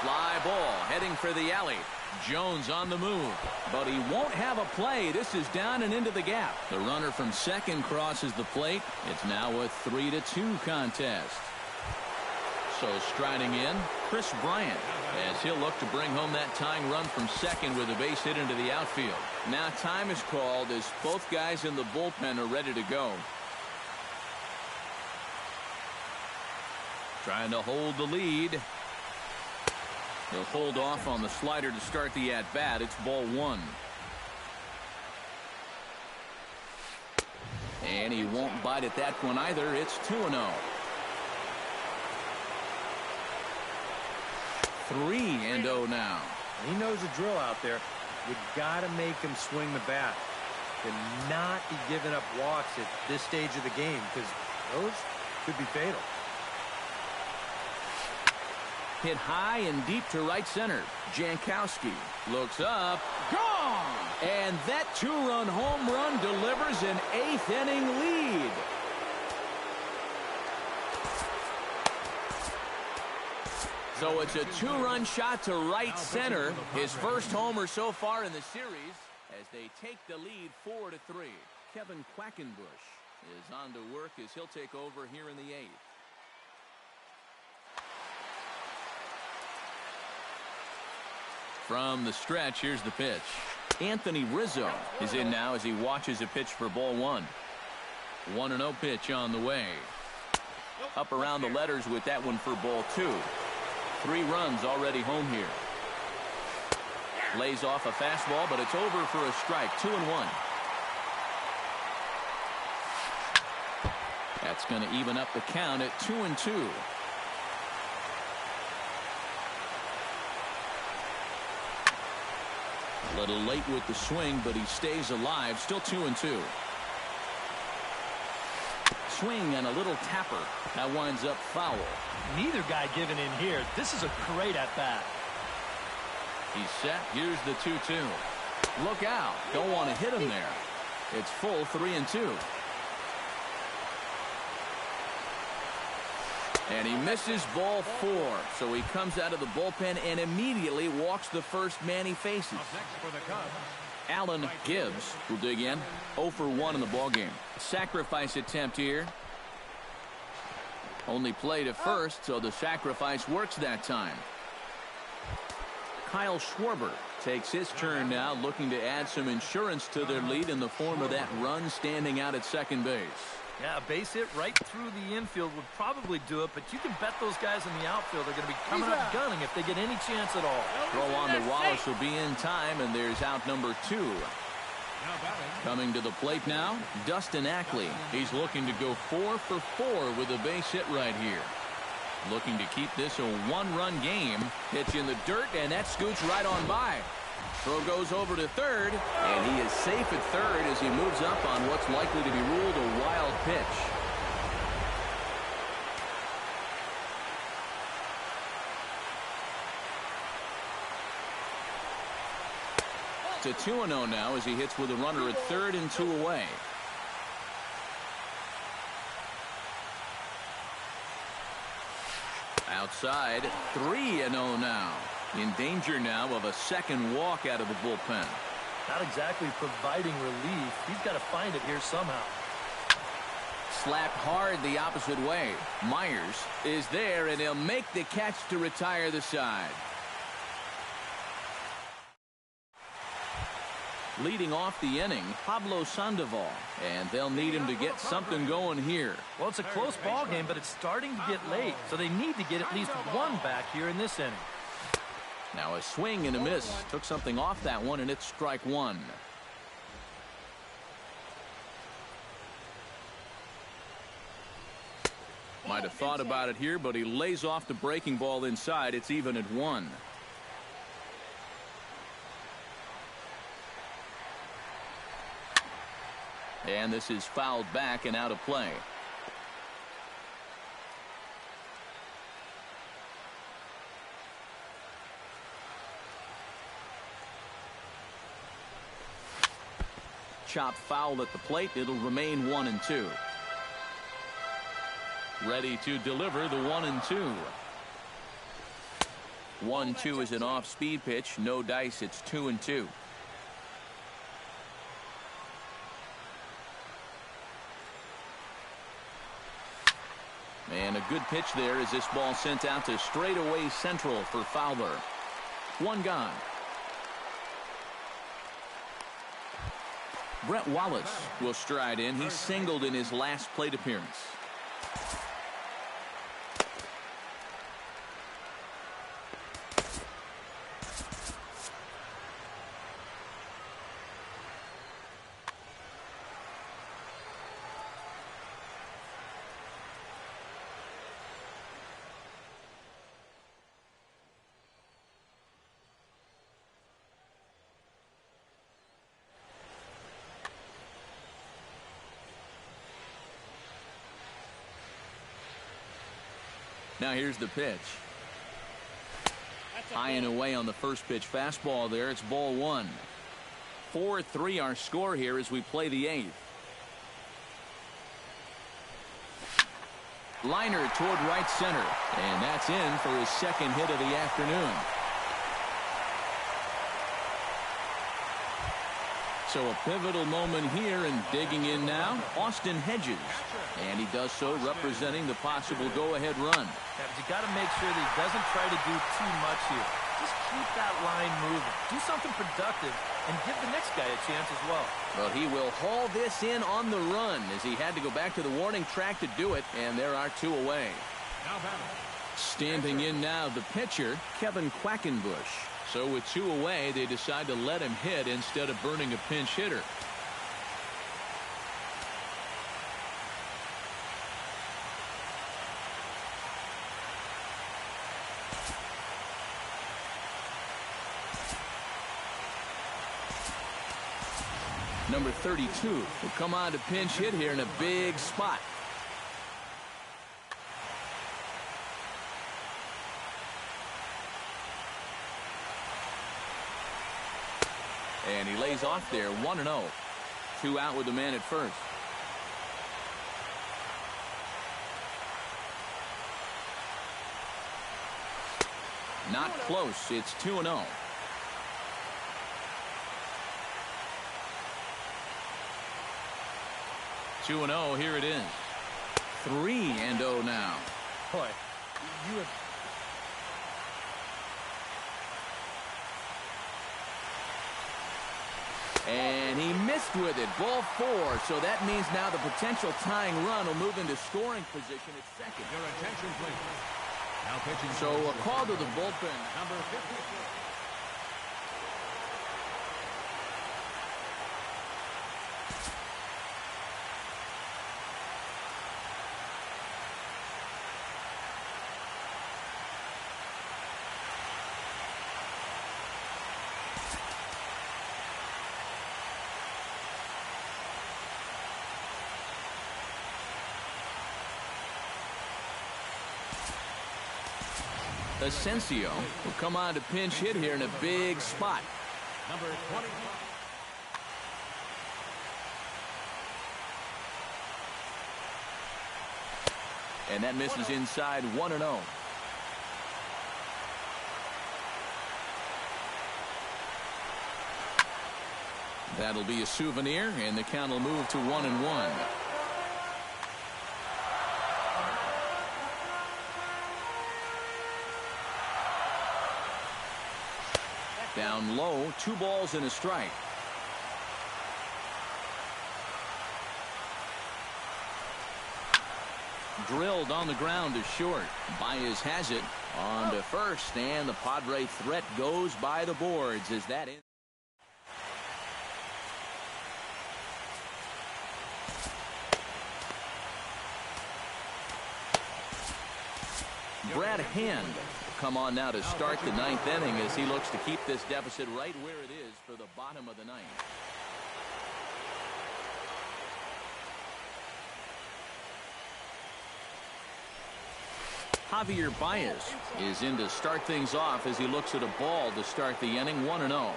Fly ball heading for the alley. Jones on the move, but he won't have a play. This is down and into the gap. The runner from second crosses the plate. It's now a 3-2 contest. So striding in, Chris Bryant, as he'll look to bring home that tying run from second with a base hit into the outfield. Now time is called as both guys in the bullpen are ready to go. Trying to hold the lead. He'll hold off on the slider to start the at-bat. It's ball 1. And he won't bite at that one either. It's 2-0. 3-0 now. He knows the drill out there. You got to make him swing the bat. To not be giving up walks at this stage of the game, because those could be fatal. Hit high and deep to right center. Jankowski looks up. Gone! And that 2-run home run delivers an 8th inning lead. So it's a two-run shot to right center. His first homer so far in the series as they take the lead 4-3. Kevin Quackenbush is on to work as he'll take over here in the 8th. From the stretch, here's the pitch. Anthony Rizzo is in now as he watches a pitch for ball 1. 1-0 pitch on the way. Up around the letters with that one for ball 2. 3 runs already home here. Lays off a fastball, but it's over for a strike. 2-1. That's going to even up the count at 2-2. A little late with the swing, but he stays alive. Still 2-2. Swing and a little tapper. That winds up foul. Neither guy giving in here. This is a great at-bat. He's set. Here's the 2-2. Look out. Don't want to hit him there. It's full 3-2. And he misses ball 4. So he comes out of the bullpen and immediately walks the first man he faces. Next for the Cubs. Alan Gibbs will dig in. 0 for 1 in the ballgame. Sacrifice attempt here. Only play to first, so the sacrifice works that time. Kyle Schwarber takes his turn now, looking to add some insurance to their lead in the form of that run standing out at second base. Yeah, a base hit right through the infield would probably do it, but you can bet those guys in the outfield are going to be coming up gunning if they get any chance at all. Throw on to Wallace will be in time, and there's out number 2. Coming to the plate now, Dustin Ackley. He's looking to go 4 for 4 with a base hit right here. Looking to keep this a one-run game. Pitch in the dirt, and that scoots right on by. Throw goes over to third, and he is safe at third as he moves up on what's likely to be ruled a wild pitch. It's a 2-0 now as he hits with a runner at third and 2 away. Outside, 3-0 now. In danger now of a second walk out of the bullpen. Not exactly providing relief. He's got to find it here somehow. Slapped hard the opposite way. Myers is there, and he'll make the catch to retire the side. Leading off the inning, Pablo Sandoval, and they'll need him to get something going here. Well, it's a close ball game, but it's starting to get late, so they need to get at least one back here in this inning. Now a swing and a miss. Took something off that one, and it's strike 1. Might have thought about it here, but he lays off the breaking ball inside. It's even at 1. And this is fouled back and out of play. Chop foul at the plate. It'll remain 1-2. Ready to deliver the 1-2. 1-2 is an off-speed pitch. No dice. It's 2-2. And a good pitch there as this ball sent out to straightaway central for Fowler. 1 gone. Brett Wallace will stride in. He singled in his last plate appearance. Now here's the pitch. High and away on the first pitch fastball there. It's ball 1. 4-3 our score here as we play the 8th. Liner toward right center. And that's in for his second hit of the afternoon. So a pivotal moment here, and digging in now, Austin Hedges. And he does so representing the possible go-ahead run. Yeah, but you got to make sure that he doesn't try to do too much here. Just keep that line moving. Do something productive and give the next guy a chance as well. Well, he will haul this in on the run as he had to go back to the warning track to do it, and there are 2 away. Standing in now, the pitcher, Kevin Quackenbush. So with 2 away, they decide to let him hit instead of burning a pinch hitter. Number 32 will come on to pinch hit here in a big spot. And he lays off there, 1-0. 2 out with the man at first. Not close. It's 2-0. Here it is. 3-0 now. Boy, you have... And he missed with it. Ball 4. So that means now the potential tying run will move into scoring position at second. Your attention, please. Now pitching. So a call to the bullpen. Number 54. Asensio will come on to pinch hit here in a big spot. Number 25. And that misses inside, 1-0. That'll be a souvenir, and the count will move to 1-1. Down low, 2 balls and a strike. Drilled on the ground to short. Baez has it on to first, and the Padre threat goes by the boards as that ends. Brad Hand will come on now to start the 9th inning as he looks to keep this deficit right where it is for the bottom of the 9th. Javier Baez is in to start things off as he looks at a ball to start the inning, 1-0.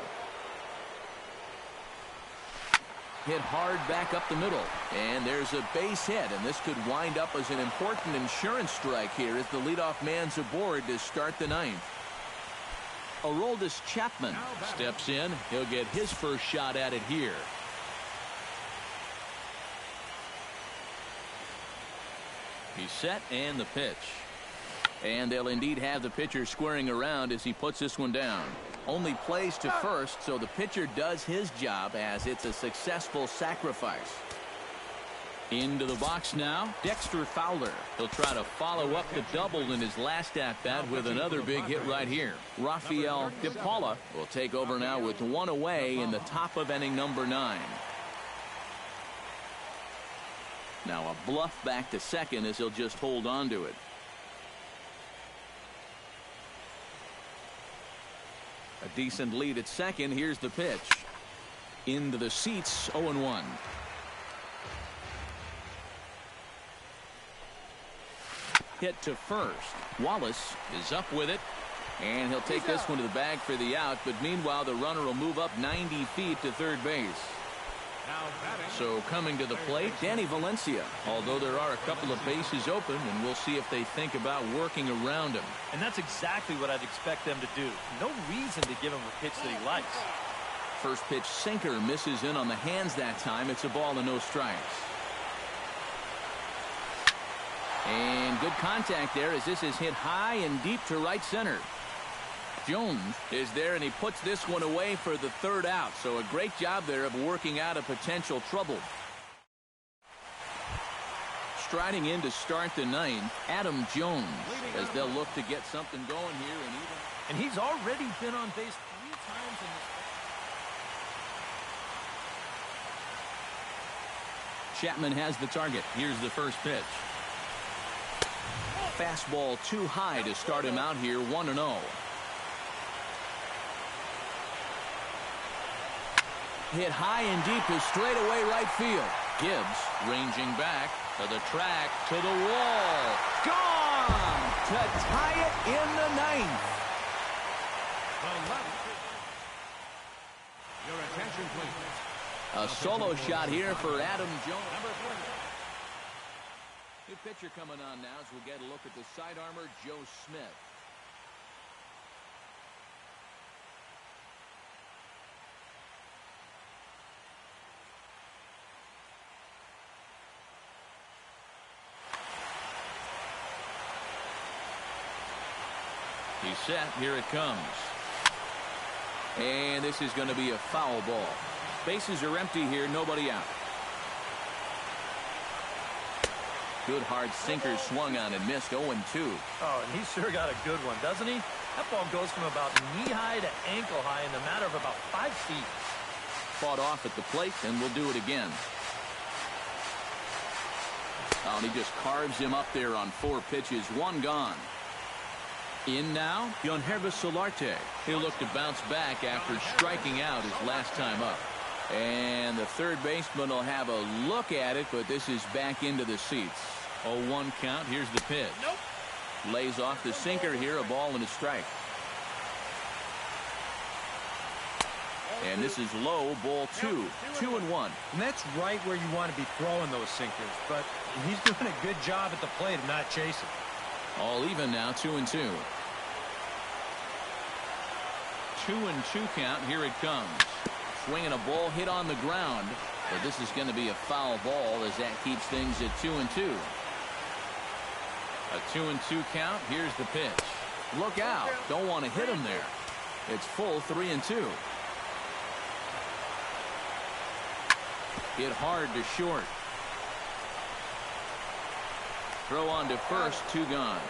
Hit hard back up the middle, and there's a base hit, and this could wind up as an important insurance strike here as the leadoff man's aboard to start the 9th. Aroldis Chapman steps in. He'll get his first shot at it here. He's set, and the pitch. And they'll indeed have the pitcher squaring around as he puts this one down. Only plays to first, so the pitcher does his job as it's a successful sacrifice. Into the box now, Dexter Fowler. He'll try to follow up the double in his last at-bat with another big hit right here. Rafael DePaula will take over now with 1 away in the top of inning number 9. Now a bluff back to second as he'll just hold on to it. A decent lead at second. Here's the pitch. Into the seats, 0-1. Hit to first. Wallace is up with it, and he'll take this one to the bag for the out, but meanwhile the runner will move up 90 feet to third base. Now batting. So coming to the plate, Danny Valencia. Although there are a couple of bases open, and we'll see if they think about working around him. And that's exactly what I'd expect them to do. No reason to give him a pitch that he likes. First pitch sinker misses in on the hands that time. It's a ball and no strikes. And good contact there as this is hit high and deep to right center. Jones is there, and he puts this one away for the third out. So a great job there of working out a potential trouble. Striding in to start the ninth, Adam Jones, as they'll look to get something going here. And he's already been on base 3 times in this. Chapman has the target. Here's the first pitch. Fastball too high to start him out here, 1-0. Hit high and deep to straightaway right field. Gibbs ranging back to the track, to the wall. Gone to tie it in the ninth. Your attention, please. A solo shot here for Adam Jones. New pitcher coming on now as we get a look at the side armor, Joe Smith. He's set. Here it comes. And this is going to be a foul ball. Bases are empty here. Nobody out. Good hard sinker swung on and missed. 0-2. Oh, and he sure got a good one, doesn't he? That ball goes from about knee-high to ankle-high in the matter of about 5 feet. Fought off at the plate, and we'll do it again. Oh, and he just carves him up there on 4 pitches. 1 gone. In now, Yonhervis Solarte. He'll look to bounce back after striking out his last time up. And the third baseman will have a look at it, but this is back into the seats. 0-1 count. Here's the pitch. Nope. Lays off the sinker here, a ball and a strike. And this is low, ball 2. 2-1. And that's right where you want to be throwing those sinkers. But he's doing a good job at the plate of not chasing. All even now, 2-2. 2-2 count. Here it comes. Swinging a ball hit on the ground. But this is going to be a foul ball as that keeps things at 2-2. A 2-2 count. Here's the pitch. Look out. Don't want to hit him there. It's full 3-2. Hit hard to short. Throw on to first, 2 gone.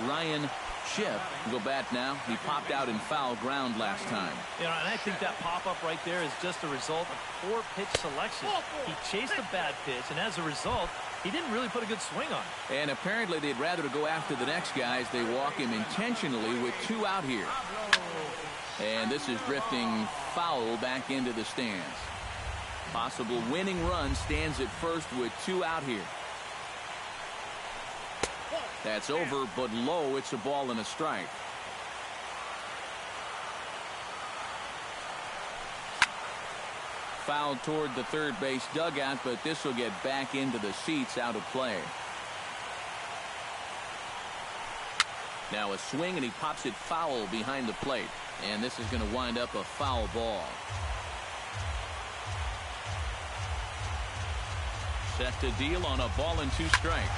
Ryan Schiff will go bat now. He popped out in foul ground last time. You know, and I think that pop-up right there is just a result of poor pitch selection. He chased a bad pitch, and as a result, he didn't really put a good swing on it. And apparently they'd rather go after the next guy as they walk him intentionally with 2 out here. And this is drifting foul back into the stands. Possible winning run stands at first with 2 out here. That's over, but low. It's a ball and a strike. Fouled toward the third base dugout, but this will get back into the seats, out of play. Now a swing, and he pops it foul behind the plate. And this is going to wind up a foul ball. Set to deal on a ball and 2 strikes.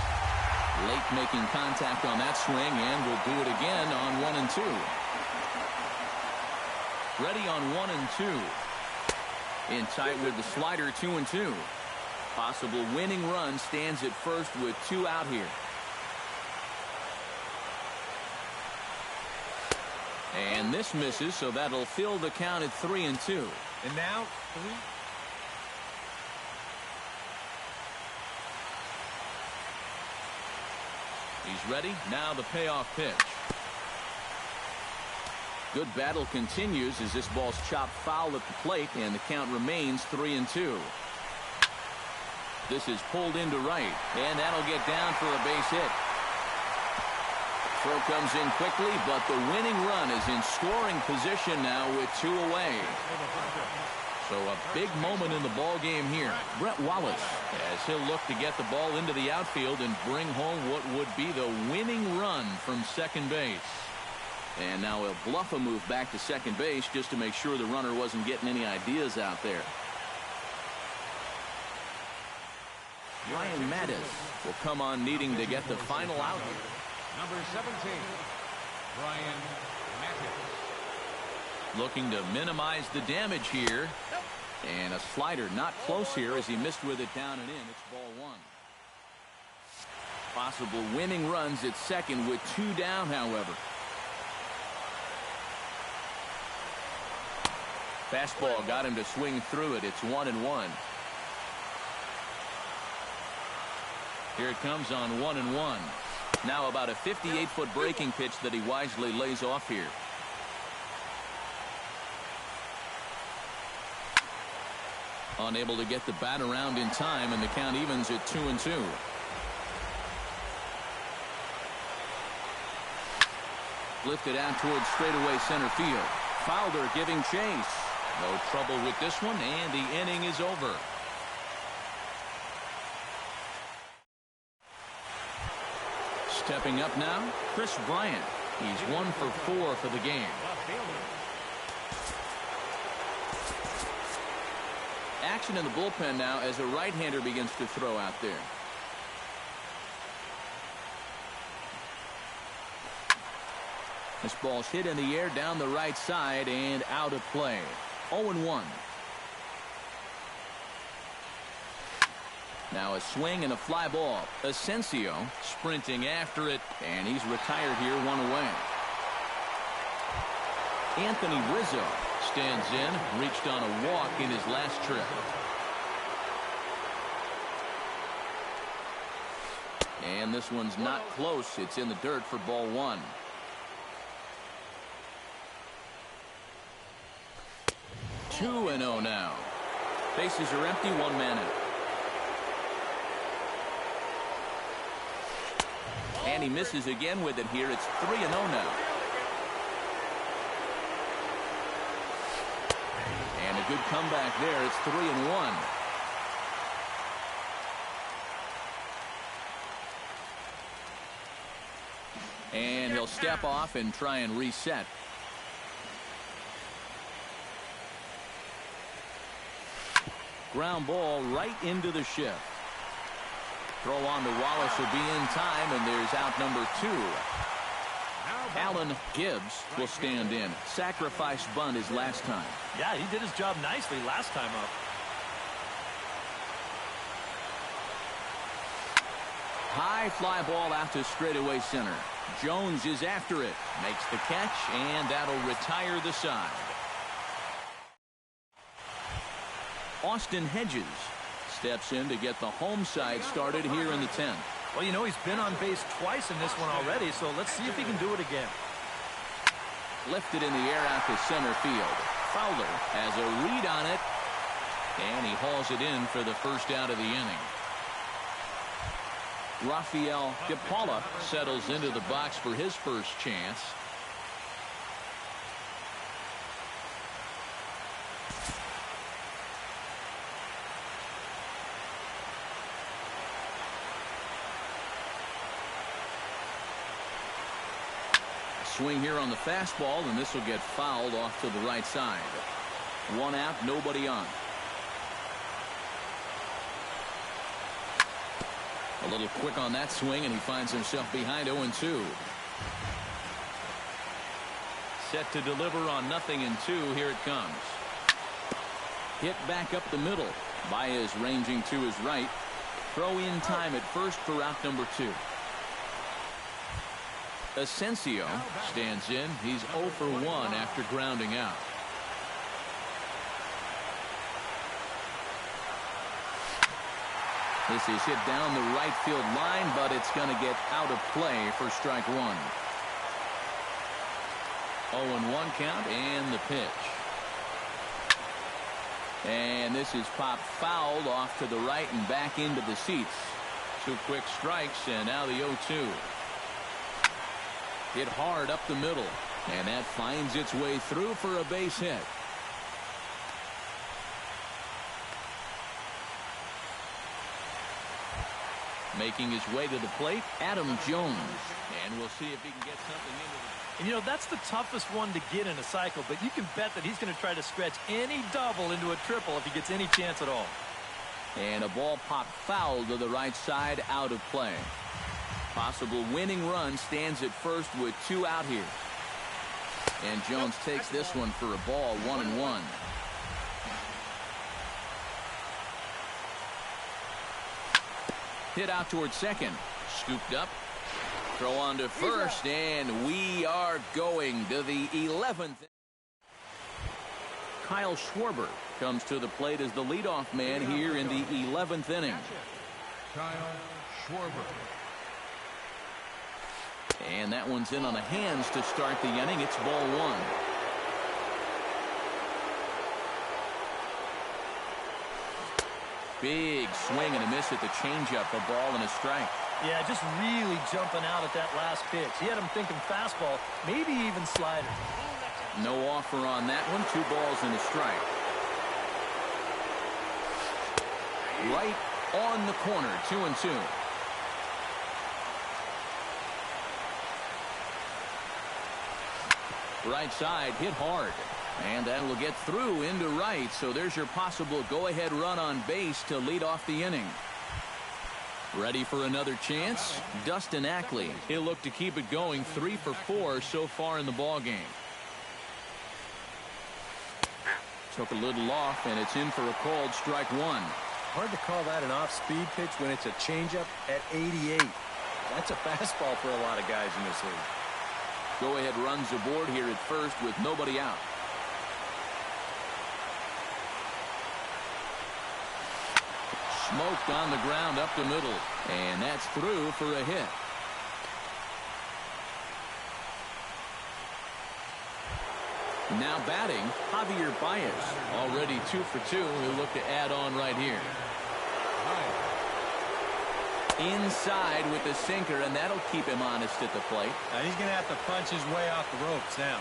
Late making contact on that swing, and we'll do it again on 1 and 2. Ready on 1 and 2. In tight with the slider, 2-2. Possible winning run stands at first with 2 out here. And this misses, so that'll fill the count at 3-2. And now 3. He's ready. Now the payoff pitch. Good battle continues as this ball's chopped foul at the plate, and the count remains 3-2. This is pulled into right, and that'll get down for a base hit. Throw comes in quickly, but the winning run is in scoring position now with 2 away. So a big moment in the ball game here. Brett Wallace, as he'll look to get the ball into the outfield and bring home what would be the winning run from second base. And now he'll bluff a move back to second base just to make sure the runner wasn't getting any ideas out there. Ryan Mattis will come on needing to get the final out here. Number 17, Ryan Mattis. Looking to minimize the damage here. And a slider not close here as he missed with it down and in. It's ball one. Possible winning runs at second with 2 down, however. Fastball got him to swing through it. It's 1-1. Here it comes on 1-1. Now about a 58-foot breaking pitch that he wisely lays off here. Unable to get the bat around in time, and the count evens at 2-2. Lifted out towards straightaway center field. Fowler giving chase. No trouble with this one, and the inning is over. Stepping up now, Chris Bryant. He's 1 for 4 for the game. Action in the bullpen now as a right-hander begins to throw out there. This ball's hit in the air down the right side and out of play. 0-1. Now a swing and a fly ball. Asensio sprinting after it, and he's retired here, 1 away. Anthony Rizzo stands in, reached on a walk in his last trip. And this one's not close. It's in the dirt for ball one. Two and 0 now. Bases are empty, 1 man out. And he misses again with it here. It's 3-0 now. And a good comeback there. It's 3-1. And he'll step off and try and reset. Ground ball right into the shift. Throw on to Wallace will be in time, and there's out number 2. Alan Gibbs will stand in. Sacrifice bunt his last time. Yeah, he did his job nicely last time up. High fly ball out to straightaway center. Jones is after it. Makes the catch, and that'll retire the side. Austin Hedges steps in to get the home side started here in the 10th. Well, you know, he's been on base twice in this one already, so let's see if he can do it again. Lifted in the air out to center field. Fowler has a read on it, and he hauls it in for the first out of the inning. Rafael DePaula settles into the box for his first chance. Swing here on the fastball, and this will get fouled off to the right side. 1 out, nobody on. A little quick on that swing, and he finds himself behind 0-2. Set to deliver on 0-2. Here it comes. Hit back up the middle. Baez ranging to his right. Throw in time at first for out number 2. Asensio stands in. He's 0 for 1 after grounding out. This is hit down the right field line, but it's going to get out of play for strike 1. 0-1 count and the pitch. And this is popped fouled off to the right and back into the seats. 2 quick strikes, and now the 0-2. Hit hard up the middle, and that finds its way through for a base hit. Making his way to the plate, Adam Jones. And we'll see if he can get something into the... And, you know, that's the toughest one to get in a cycle, but you can bet that he's going to try to stretch any double into a triple if he gets any chance at all. And a ball popped foul to the right side, out of play. Possible winning run stands at first with 2 out here. And Jones takes this one for a ball, 1-1. Hit out towards second. Scooped up. Throw on to first, and we are going to the 11th. Kyle Schwarber comes to the plate as the leadoff man here in the 11th inning. Kyle Schwarber. And that one's in on the hands to start the inning. It's ball 1. Big swing and a miss at the changeup. A ball and a strike. Yeah, just really jumping out at that last pitch. He had him thinking fastball, maybe even slider. No offer on that one. 2 balls and a strike. Right on the corner. 2-2. Right side hit hard. And that will get through into right. So there's your possible go-ahead run on base to lead off the inning. Ready for another chance? Dustin Ackley. He'll look to keep it going. 3 for 4 so far in the ball game. Took a little off, and it's in for a called strike 1. Hard to call that an off-speed pitch when it's a changeup at 88. That's a fastball for a lot of guys in this league. Go-ahead runs aboard here at first with nobody out. Smoked on the ground up the middle. And that's through for a hit. Now batting, Javier Baez. Already 2 for 2. He'll look to add on right here. Inside with the sinker, and that'll keep him honest at the plate. Now he's going to have to punch his way off the ropes now.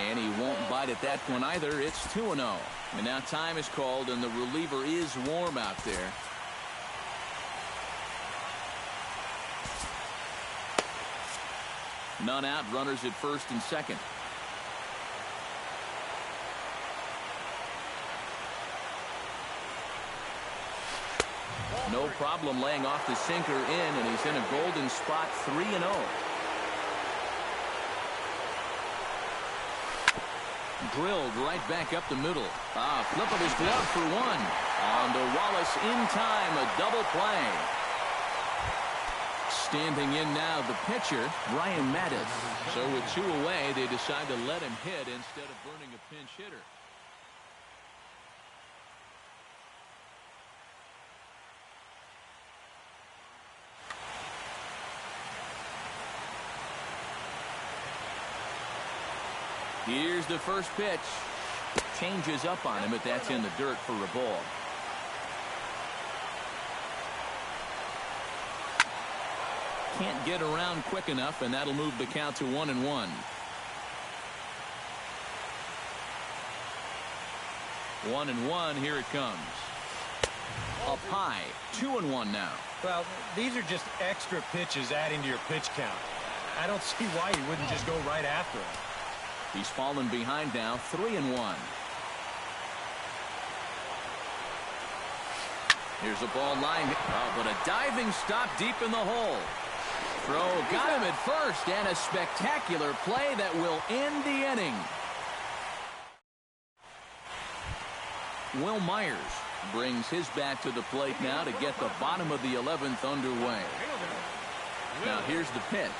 And he won't bite at that one either. It's 2-0. And now time is called, and the reliever is warm out there. None out, runners at first and second. No problem laying off the sinker in, and he's in a golden spot, 3-0. Drilled right back up the middle. Flip of his glove for 1. On to Wallace in time, a double play. Standing in now, the pitcher, Brian Mattis. So with 2 away, they decide to let him hit instead of burning a pinch hitter. Here's the first pitch. Changes up on him, but that's in the dirt for a ball. Can't get around quick enough, and that'll move the count to 1-1. 1-1, here it comes. Up high, 2-1 now. Well, these are just extra pitches adding to your pitch count. I don't see why you wouldn't just go right after him. He's fallen behind now, 3-1. Here's a ball line. But a diving stop deep in the hole. Throw got him at first, and a spectacular play that will end the inning. Will Myers brings his bat to the plate now to get the bottom of the 11th underway. Now here's the pitch.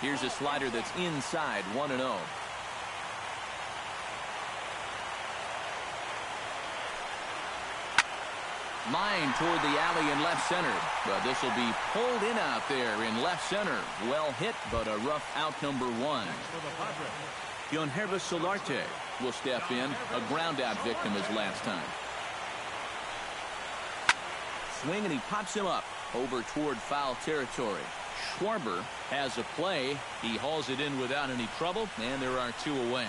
Here's a slider that's inside, 1-0. Line toward the alley in left center. But this will be pulled in out there in left center. Well hit, but a rough out, number 1. Yonhervis Solarte will step in. A ground out victim as last time. Swing, and he pops him up over toward foul territory. Schwarber has a play. He hauls it in without any trouble, and there are 2 away.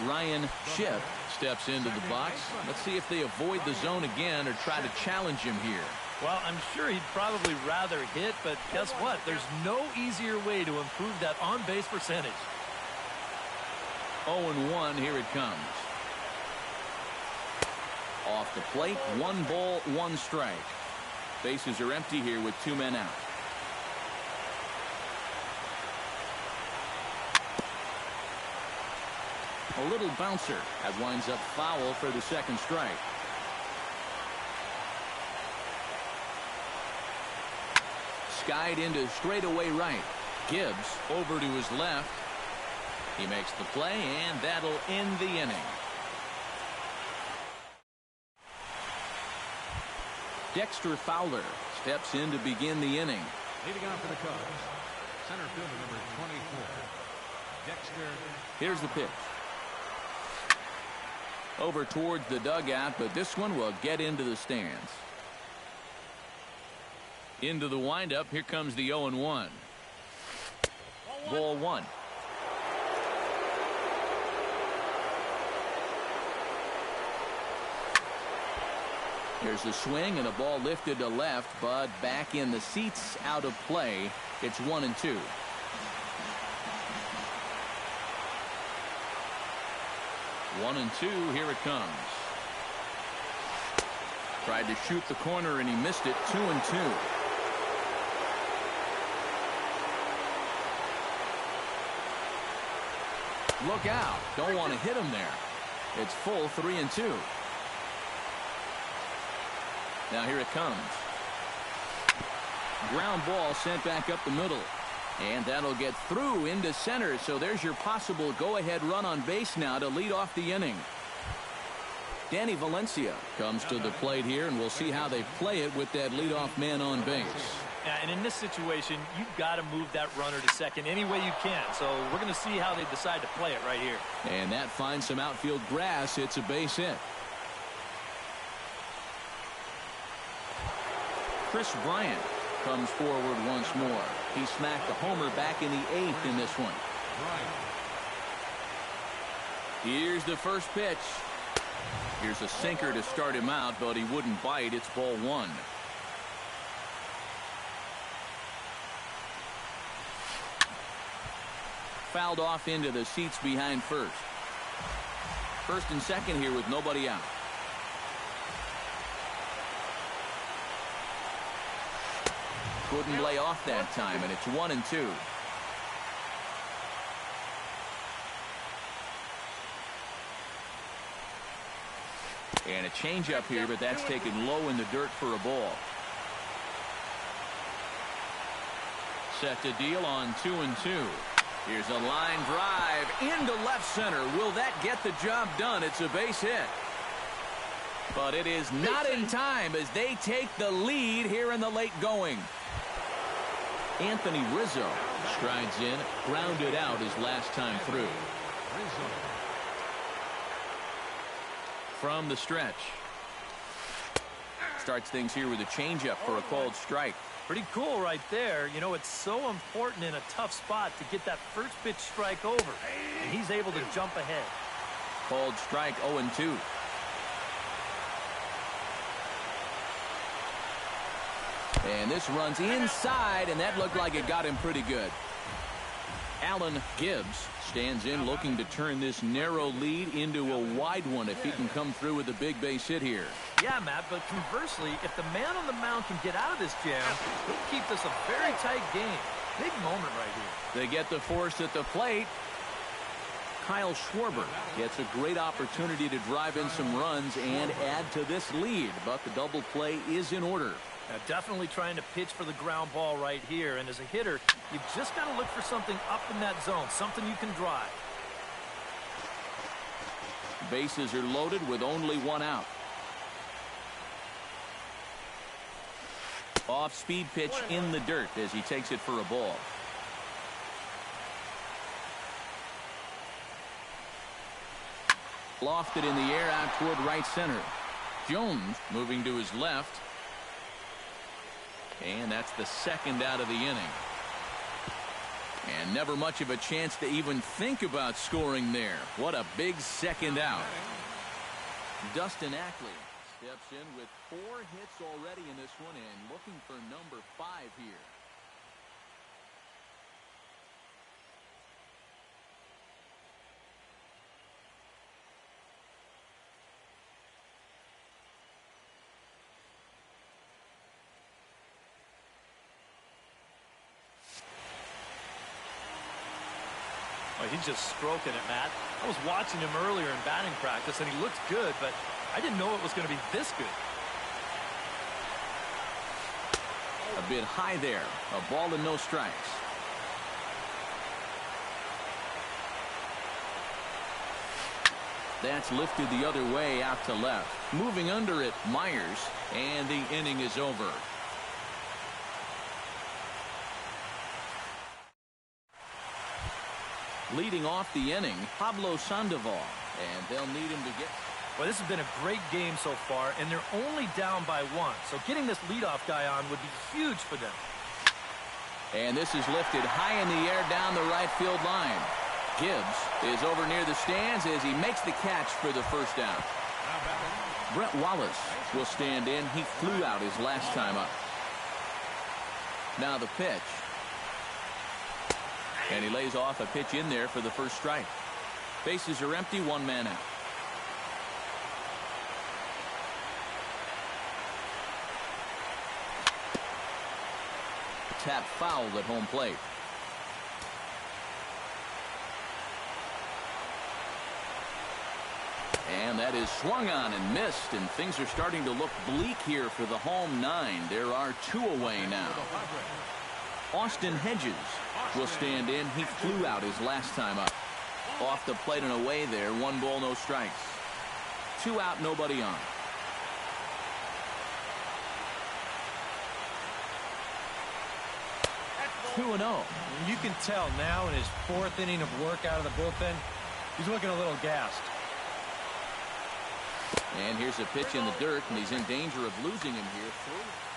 Ryan Schiff steps into the box. Let's see if they avoid the zone again or try to challenge him here. Well, I'm sure he'd probably rather hit, but guess what? There's no easier way to improve that on-base percentage. 0-1, here it comes. Off the plate, 1 ball, 1 strike. Bases are empty here with 2 men out. A little bouncer that winds up foul for the 2nd strike. Skied into straightaway right. Gibbs over to his left. He makes the play, and that'll end the inning. Dexter Fowler steps in to begin the inning. Leading off for the Cubs, center fielder number 24, Dexter. Here's the pitch. Over towards the dugout, but this one will get into the stands. Into the windup. Here comes the 0-1. Ball 1. Here's the swing and a ball lifted to left, but back in the seats, out of play. It's 1-2. One and two, here it comes. Tried to shoot the corner and he missed it. 2-2. Look out. Don't want to hit him there. It's full 3-2. Now here it comes. Ground ball sent back up the middle. And that'll get through into center. So there's your possible go-ahead run on base now to lead off the inning. Danny Valencia comes to the plate here, and we'll see how they play it with that leadoff man on base. Yeah, and in this situation, you've got to move that runner to second any way you can. So we're going to see how they decide to play it right here. And that finds some outfield grass. It's a base hit. Chris Bryant comes forward once more. He smacked the homer back in the 8th in this one. Here's the first pitch. Here's a sinker to start him out, but he wouldn't bite. It's ball 1. Fouled off into the seats behind first. First and second here with nobody out. Couldn't lay off that time, and it's 1-2. And a changeup here, but that's taken low in the dirt for a ball. Set to deal on 2-2. Here's a line drive into left center. Will that get the job done? It's a base hit. But it is not in time as they take the lead here in the late going. Anthony Rizzo strides in, grounded out his last time through. From the stretch. Starts things here with a changeup for a called strike. Pretty cool right there. You know, it's so important in a tough spot to get that first pitch strike over. And he's able to jump ahead. Called strike, 0-2. And this runs inside, and that looked like it got him pretty good. Alan Gibbs stands in looking to turn this narrow lead into a wide one if he can come through with a big base hit here. Yeah, Matt, but conversely, if the man on the mound can get out of this jam, he'll keep this a very tight game. Big moment right here. They get the force at the plate. Kyle Schwarber gets a great opportunity to drive in some runs and add to this lead, but the double play is in order. Definitely trying to pitch for the ground ball right here, and as a hitter, you've just got to look for something up in that zone, something you can drive. Bases are loaded with only one out. Off-speed pitch in the dirt as he takes it for a ball. Lofted in the air out toward right center. Jones moving to his left. And that's the second out of the inning. And never much of a chance to even think about scoring there. What a big second out. Dustin Ackley steps in with 4 hits already in this one and looking for number 5 here. Oh, he's just stroking it, Matt. I was watching him earlier in batting practice, and he looked good, but I didn't know it was going to be this good. A bit high there. A ball and no strikes. That's lifted the other way out to left. Moving under it, Myers, and the inning is over. Leading off the inning, Pablo Sandoval, and they'll need him to get... Well, this has been a great game so far, and they're only down by 1. So getting this leadoff guy on would be huge for them. And this is lifted high in the air down the right field line. Gibbs is over near the stands as he makes the catch for the first down. Brett Wallace will stand in. He flew out his last time up. Now the pitch. And he lays off a pitch in there for the first strike. Bases are empty, 1 man out. Tap foul at home plate. And that is swung on and missed, and things are starting to look bleak here for the home 9. There are 2 away now. Austin Hedges will stand in. He flew out his last time up. Off the plate and away there. 1 ball, no strikes. 2 out, nobody on. Two and 0. You can tell now in his 4th inning of work out of the bullpen, he's looking a little gassed. And here's a pitch in the dirt, and he's in danger of losing him here.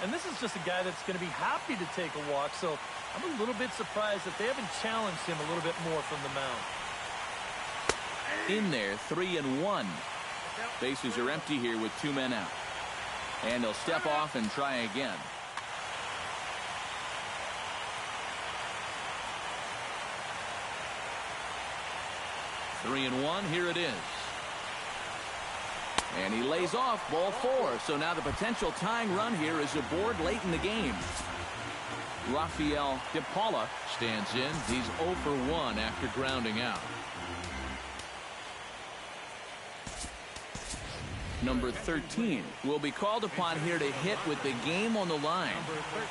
And this is just a guy that's going to be happy to take a walk, so I'm a little bit surprised that they haven't challenged him a little bit more from the mound. In there, 3 and 1. Bases are empty here with 2 men out. And he'll step off and try again. Three and 1, here it is. And he lays off ball 4. So now the potential tying run here is aboard late in the game. Rafael DePaula stands in. He's 0 for 1 after grounding out. Number 13 will be called upon here to hit with the game on the line. Number 13.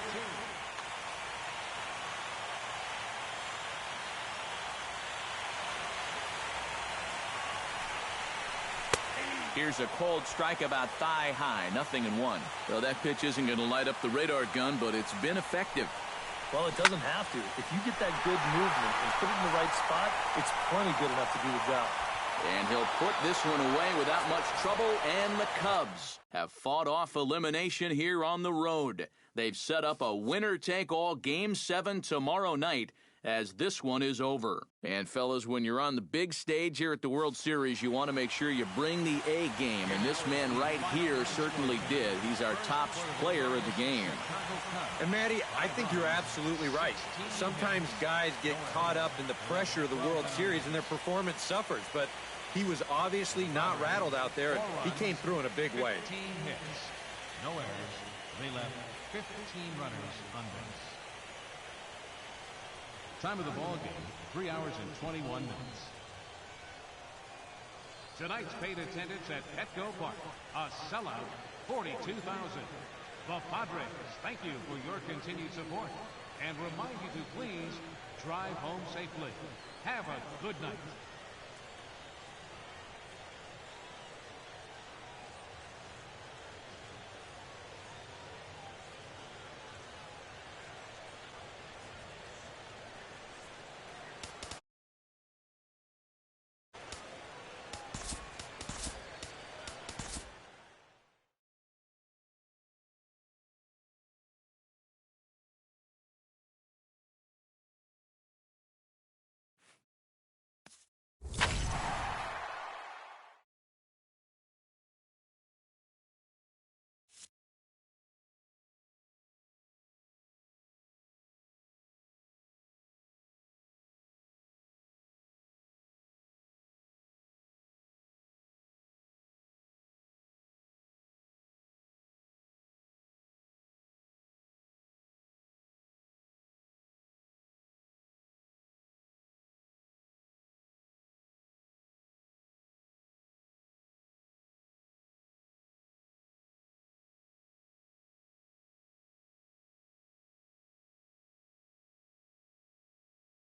Here's a cold strike about thigh high, 0-1. Well, that pitch isn't going to light up the radar gun, but it's been effective. Well, it doesn't have to. If you get that good movement and put it in the right spot, it's plenty good enough to do the job. And he'll put this one away without much trouble, and the Cubs have fought off elimination here on the road. They've set up a winner-take-all Game 7 tomorrow night, as this one is over. And fellas, when you're on the big stage here at the World Series, you want to make sure you bring the A game, and this man right here certainly did. He's our top player of the game. And Matty, I think you're absolutely right. Sometimes guys get caught up in the pressure of the World Series and their performance suffers, but he was obviously not rattled out there, and he came through in a big way. 15 hits, no errors. They left 15 runners on base. Time of the ball game, 3 hours and 21 minutes. Tonight's paid attendance at Petco Park, a sellout, 42,000. The Padres thank you for your continued support and remind you to please drive home safely. Have a good night.